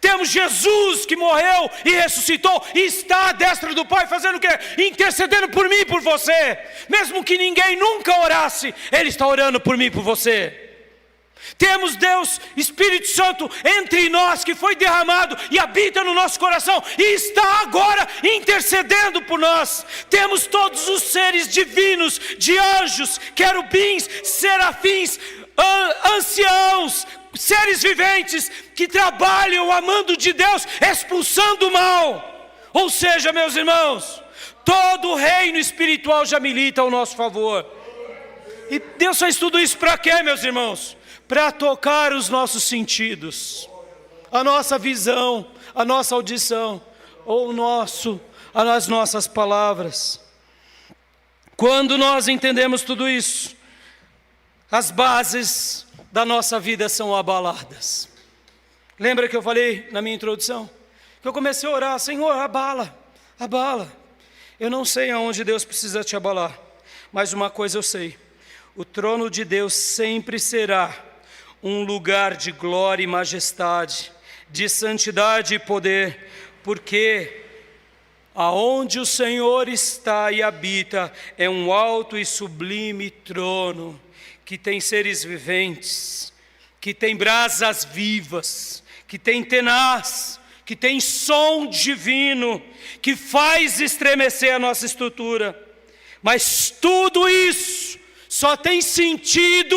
Temos Jesus que morreu e ressuscitou e está à destra do Pai fazendo o quê? Intercedendo por mim e por você. Mesmo que ninguém nunca orasse, Ele está orando por mim e por você. Temos Deus, Espírito Santo entre nós, que foi derramado e habita no nosso coração e está agora intercedendo por nós. Temos todos os seres divinos, de anjos, querubins, serafins, anciãos, seres viventes que trabalham amando de Deus, expulsando o mal. Ou seja, meus irmãos, todo o reino espiritual já milita ao nosso favor. E Deus faz tudo isso para quê, meus irmãos? Para tocar os nossos sentidos, a nossa visão, a nossa audição, ou as nossas palavras. Quando nós entendemos tudo isso, as bases da nossa vida são abaladas. Lembra que eu falei na minha introdução? Que eu comecei a orar: Senhor, abala. Eu não sei aonde Deus precisa te abalar, mas uma coisa eu sei: o trono de Deus sempre será um lugar de glória e majestade, de santidade e poder, porque aonde o Senhor está e habita é um alto e sublime trono, que tem seres viventes, que tem brasas vivas, que tem tenaz, que tem som divino, que faz estremecer a nossa estrutura. Mas tudo isso só tem sentido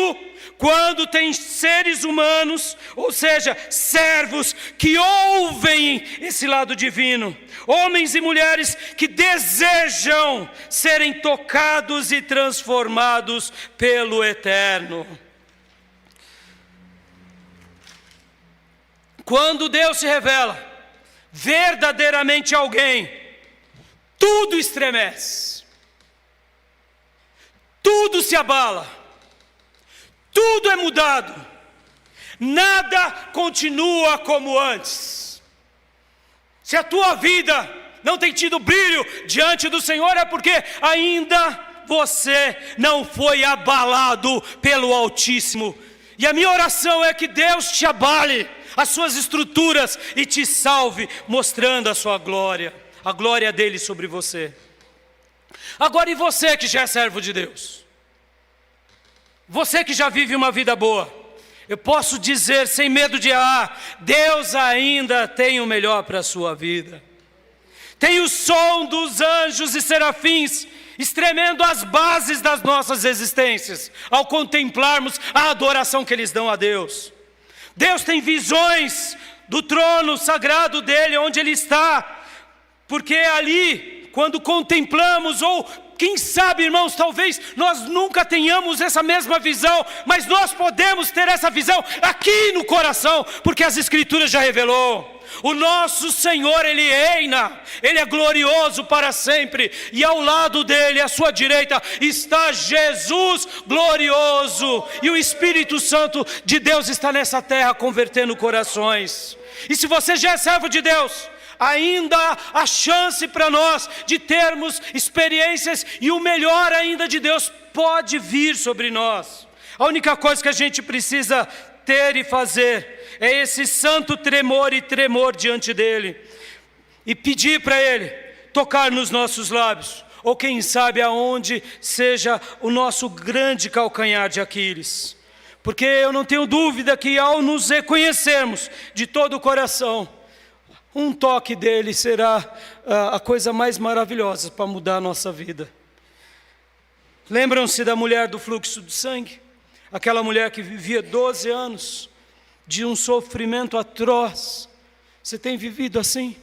quando tem seres humanos, ou seja, servos que ouvem esse lado divino, homens e mulheres que desejam serem tocados e transformados pelo Eterno. Quando Deus se revela verdadeiramente a alguém, tudo estremece, tudo se abala, tudo é mudado, nada continua como antes. Se a tua vida não tem tido brilho diante do Senhor, é porque ainda você não foi abalado pelo Altíssimo. E a minha oração é que Deus te abale as suas estruturas e te salve, mostrando a sua glória, a glória dele sobre você. Agora, e você que já é servo de Deus? Você que já vive uma vida boa, eu posso dizer sem medo de errar: Deus ainda tem o melhor para a sua vida. tem o som dos anjos e serafins estremendo as bases das nossas existências, ao contemplarmos a adoração que eles dão a Deus. Deus tem visões do trono sagrado dele, onde ele está, porque ali, quando contemplamos, ou quem sabe, irmãos, talvez nós nunca tenhamos essa mesma visão, mas nós podemos ter essa visão aqui no coração, porque as Escrituras já revelou. O nosso Senhor, Ele reina, Ele é glorioso para sempre, e ao lado dEle, à sua direita, está Jesus glorioso, e o Espírito Santo de Deus está nessa terra convertendo corações. E se você já é servo de Deus, ainda há chance para nós de termos experiências, e o melhor ainda de Deus pode vir sobre nós. A única coisa que a gente precisa ter e fazer é esse santo tremor e tremor diante dele, e pedir para ele tocar nos nossos lábios, ou quem sabe aonde seja o nosso grande calcanhar de Aquiles, porque eu não tenho dúvida que ao nos reconhecermos de todo o coração, um toque dele será a coisa mais maravilhosa para mudar a nossa vida. Lembram-se da mulher do fluxo de sangue? Aquela mulher que vivia 12 anos de um sofrimento atroz. Você tem vivido assim?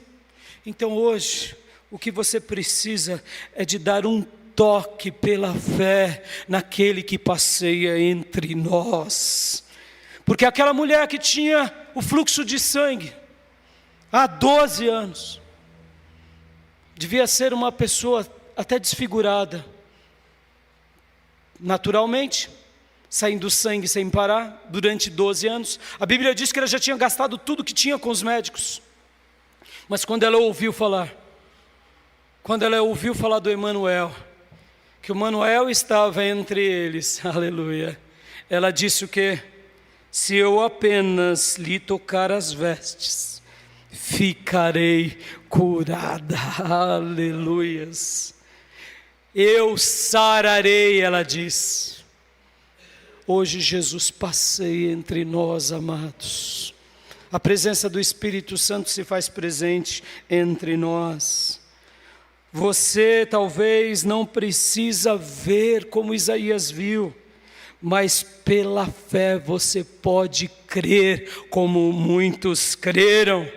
Então hoje, o que você precisa é de dar um toque pela fé naquele que passeia entre nós. Porque aquela mulher que tinha o fluxo de sangue há 12 anos, devia ser uma pessoa até desfigurada, naturalmente, saindo sangue sem parar, durante 12 anos. A Bíblia diz que ela já tinha gastado tudo que tinha com os médicos. Mas quando ela ouviu falar do Emanuel, que o Emanuel estava entre eles, aleluia, ela disse o quê? Se eu apenas lhe tocar as vestes, ficarei curada, aleluias. Eu sararei, ela diz. Hoje Jesus passeia entre nós, amados. A presença do Espírito Santo se faz presente entre nós. Você talvez não precisa ver como Isaías viu, mas pela fé você pode crer como muitos creram.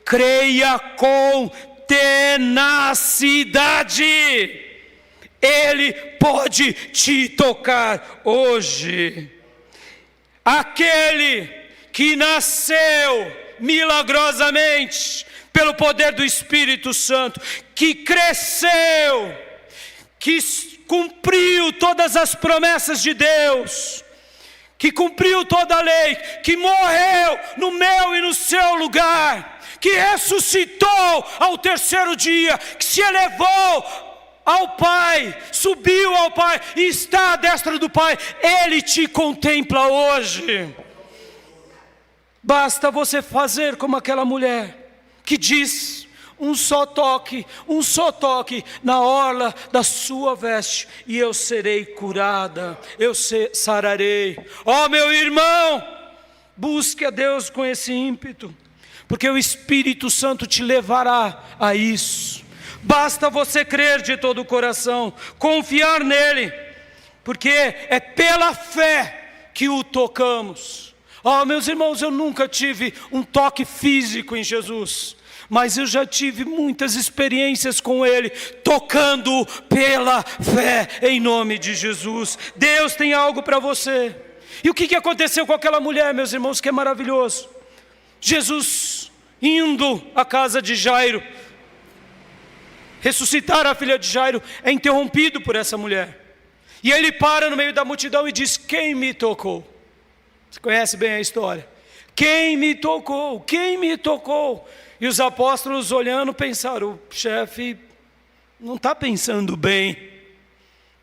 Creia com tenacidade. Ele pode te tocar hoje. Aquele que nasceu milagrosamente pelo poder do Espírito Santo, que cresceu, que cumpriu todas as promessas de Deus, que cumpriu toda a lei, que morreu no meu e no seu lugar, que ressuscitou ao terceiro dia, que se elevou ao Pai, subiu ao Pai e está à destra do Pai. Ele te contempla hoje. Basta você fazer como aquela mulher que diz: um só toque na orla da sua veste e eu serei curada, eu sararei. Ó meu irmão, busque a Deus com esse ímpeto, porque o Espírito Santo te levará a isso. Basta você crer de todo o coração, confiar nele, porque é pela fé que o tocamos. Meus irmãos, eu nunca tive um toque físico em Jesus, mas eu já tive muitas experiências com Ele, tocando pela fé em nome de Jesus. Deus tem algo para você. E o que aconteceu com aquela mulher, meus irmãos, que é maravilhoso? Jesus, indo à casa de Jairo, ressuscitar a filha de Jairo, é interrompido por essa mulher. E ele para no meio da multidão e diz: quem me tocou? Você conhece bem a história. Quem me tocou? Quem me tocou? E os apóstolos olhando pensaram: o chefe não está pensando bem,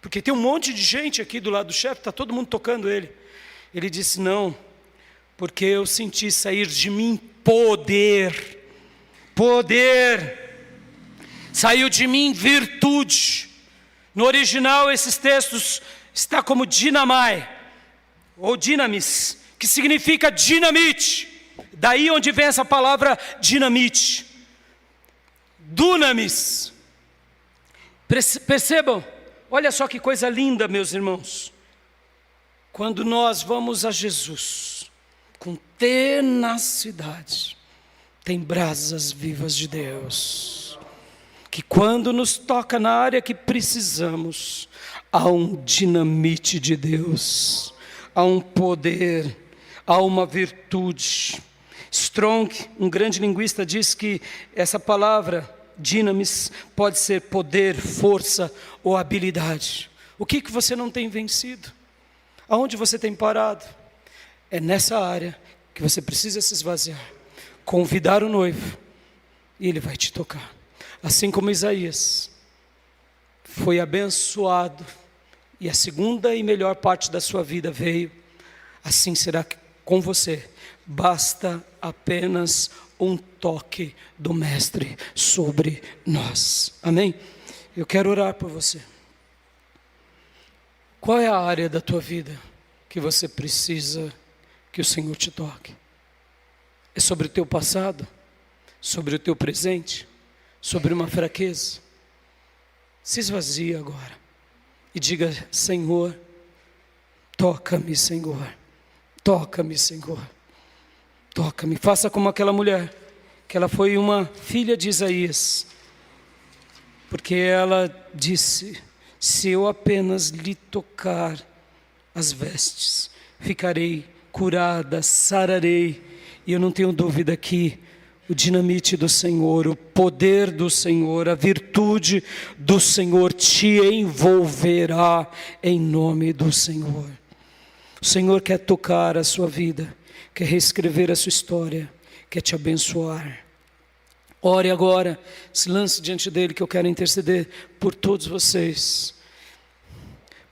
porque tem um monte de gente aqui do lado do chefe, está todo mundo tocando ele. Ele disse: não, porque eu senti sair de mim poder. Saiu de mim virtude. No original esses textos está como dinamai, ou dinamis, que significa dinamite. Daí onde vem essa palavra dinamite. Dunamis. Percebam, olha só que coisa linda, meus irmãos. Quando nós vamos a Jesus com tenacidade, tem brasas vivas de Deus, que quando nos toca na área que precisamos, há um dinamite de Deus, há um poder, há uma virtude. Strong, um grande linguista, diz que essa palavra dinamis pode ser poder, força ou habilidade. O que você não tem vencido? Aonde você tem parado? É nessa área que você precisa se esvaziar, convidar o noivo, e ele vai te tocar. Assim como Isaías foi abençoado, e a segunda e melhor parte da sua vida veio, assim será com você. Basta apenas um toque do Mestre sobre nós. Amém? Eu quero orar por você. Qual é a área da tua vida que você precisa que o Senhor te toque? É sobre o teu passado? Sobre o teu presente? Sobre uma fraqueza? Se esvazie agora e diga: Senhor, toca-me, Senhor. Toca-me, Senhor. Toca-me. Faça como aquela mulher, que ela foi uma filha de Isaías, porque ela disse: se eu apenas lhe tocar as vestes, ficarei curada, sararei. E eu não tenho dúvida que o dinamite do Senhor, o poder do Senhor, a virtude do Senhor te envolverá em nome do Senhor. O Senhor quer tocar a sua vida, quer reescrever a sua história, quer te abençoar. Ore agora, se lance diante dele, que eu quero interceder por todos vocês.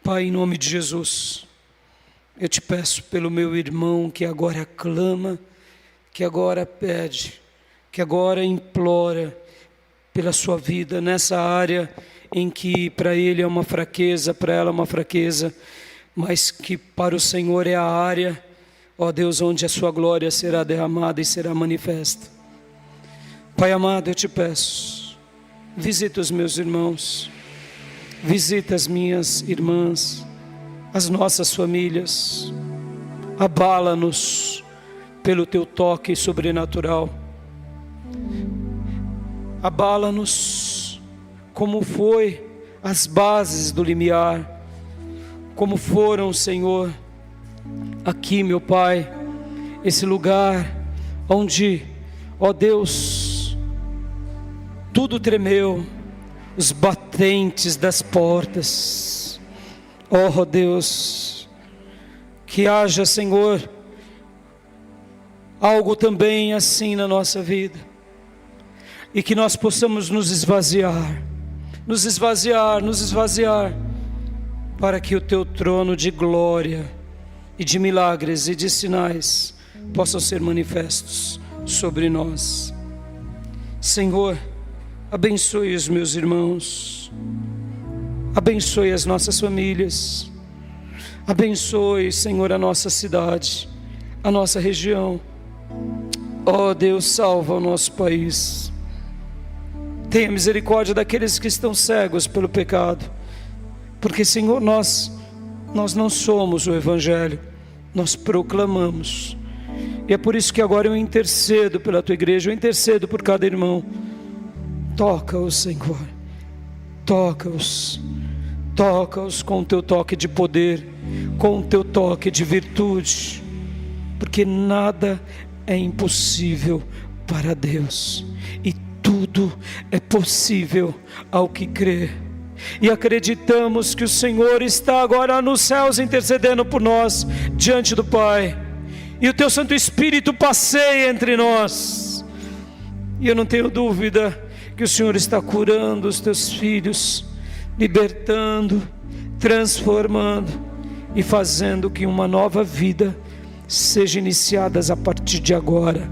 Pai, em nome de Jesus, eu te peço pelo meu irmão que agora clama, que agora pede, que agora implora pela sua vida nessa área em que para ele é uma fraqueza, para ela é uma fraqueza, mas que para o Senhor é a área, ó Deus, onde a sua glória será derramada e será manifesta. Pai amado, eu te peço, visita os meus irmãos, visita as minhas irmãs, as nossas famílias, abala-nos pelo teu toque sobrenatural, abala-nos como foi as bases do limiar, como foram, Senhor, aqui, meu Pai, esse lugar onde, ó Deus, tudo tremeu, os batentes das portas. Ó Deus, que haja, Senhor, algo também assim na nossa vida, e que nós possamos nos esvaziar, para que o teu trono de glória e de milagres e de sinais possam ser manifestos sobre nós. Senhor, abençoe os meus irmãos, abençoe as nossas famílias, abençoe, Senhor, a nossa cidade, a nossa região. Ó Deus, salva o nosso país. Tenha misericórdia daqueles que estão cegos pelo pecado, porque, Senhor, nós não somos o Evangelho, nós proclamamos. E é por isso que agora eu intercedo pela tua igreja, eu intercedo por cada irmão. Toca-os, Senhor, toca-os com o teu toque de poder, com o teu toque de virtude, porque nada é impossível para Deus, e tudo é possível ao que crê. E acreditamos que o Senhor está agora nos céus intercedendo por nós diante do Pai, e o teu Santo Espírito passeia entre nós, e eu não tenho dúvida que o Senhor está curando os teus filhos, libertando, transformando e fazendo que uma nova vida seja iniciada a partir de agora.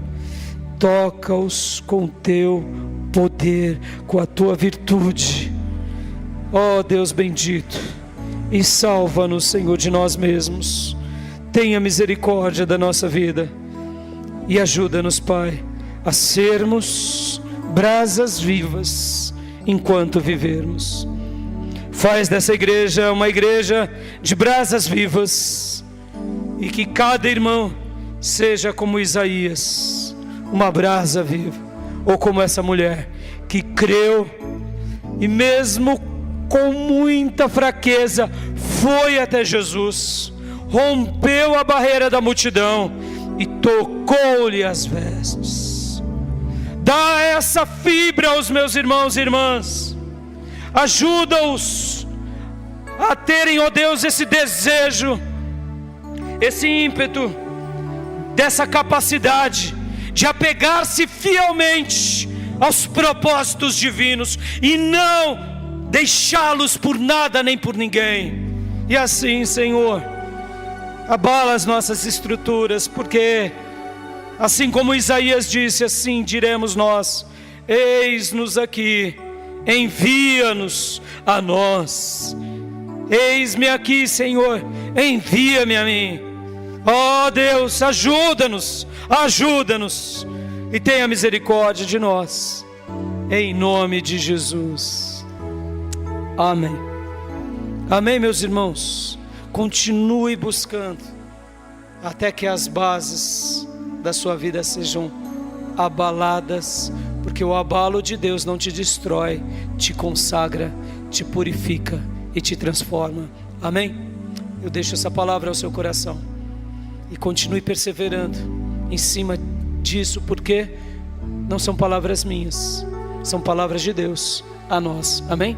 Toca-os com o teu poder, com a tua virtude, ó Deus bendito, e salva-nos, Senhor, de nós mesmos. Tenha misericórdia da nossa vida e ajuda-nos, Pai, a sermos brasas vivas enquanto vivermos. Faz dessa igreja uma igreja de brasas vivas, e que cada irmão seja como Isaías, uma brasa viva, ou como essa mulher que creu e mesmo com muita fraqueza foi até Jesus, rompeu a barreira da multidão e tocou-lhe as vestes. Dá essa fibra aos meus irmãos e irmãs, ajuda-os a terem, ó Deus, esse desejo, esse ímpeto, dessa capacidade de apegar-se fielmente aos propósitos divinos e não deixá-los por nada nem por ninguém. E assim, Senhor, abala as nossas estruturas, porque assim como Isaías disse, assim diremos nós: eis-nos aqui, envia-nos a nós. Eis-me aqui, Senhor, envia-me a mim. Ó Deus, ajuda-nos, ajuda-nos, e tenha misericórdia de nós, em nome de Jesus. Amém. Amém, meus irmãos. Continue buscando até que as bases da sua vida sejam abaladas, porque o abalo de Deus não te destrói, te consagra, te purifica e te transforma. Amém? Eu deixo essa palavra ao seu coração e continue perseverando em cima disso, porque não são palavras minhas, são palavras de Deus a nós. Amém?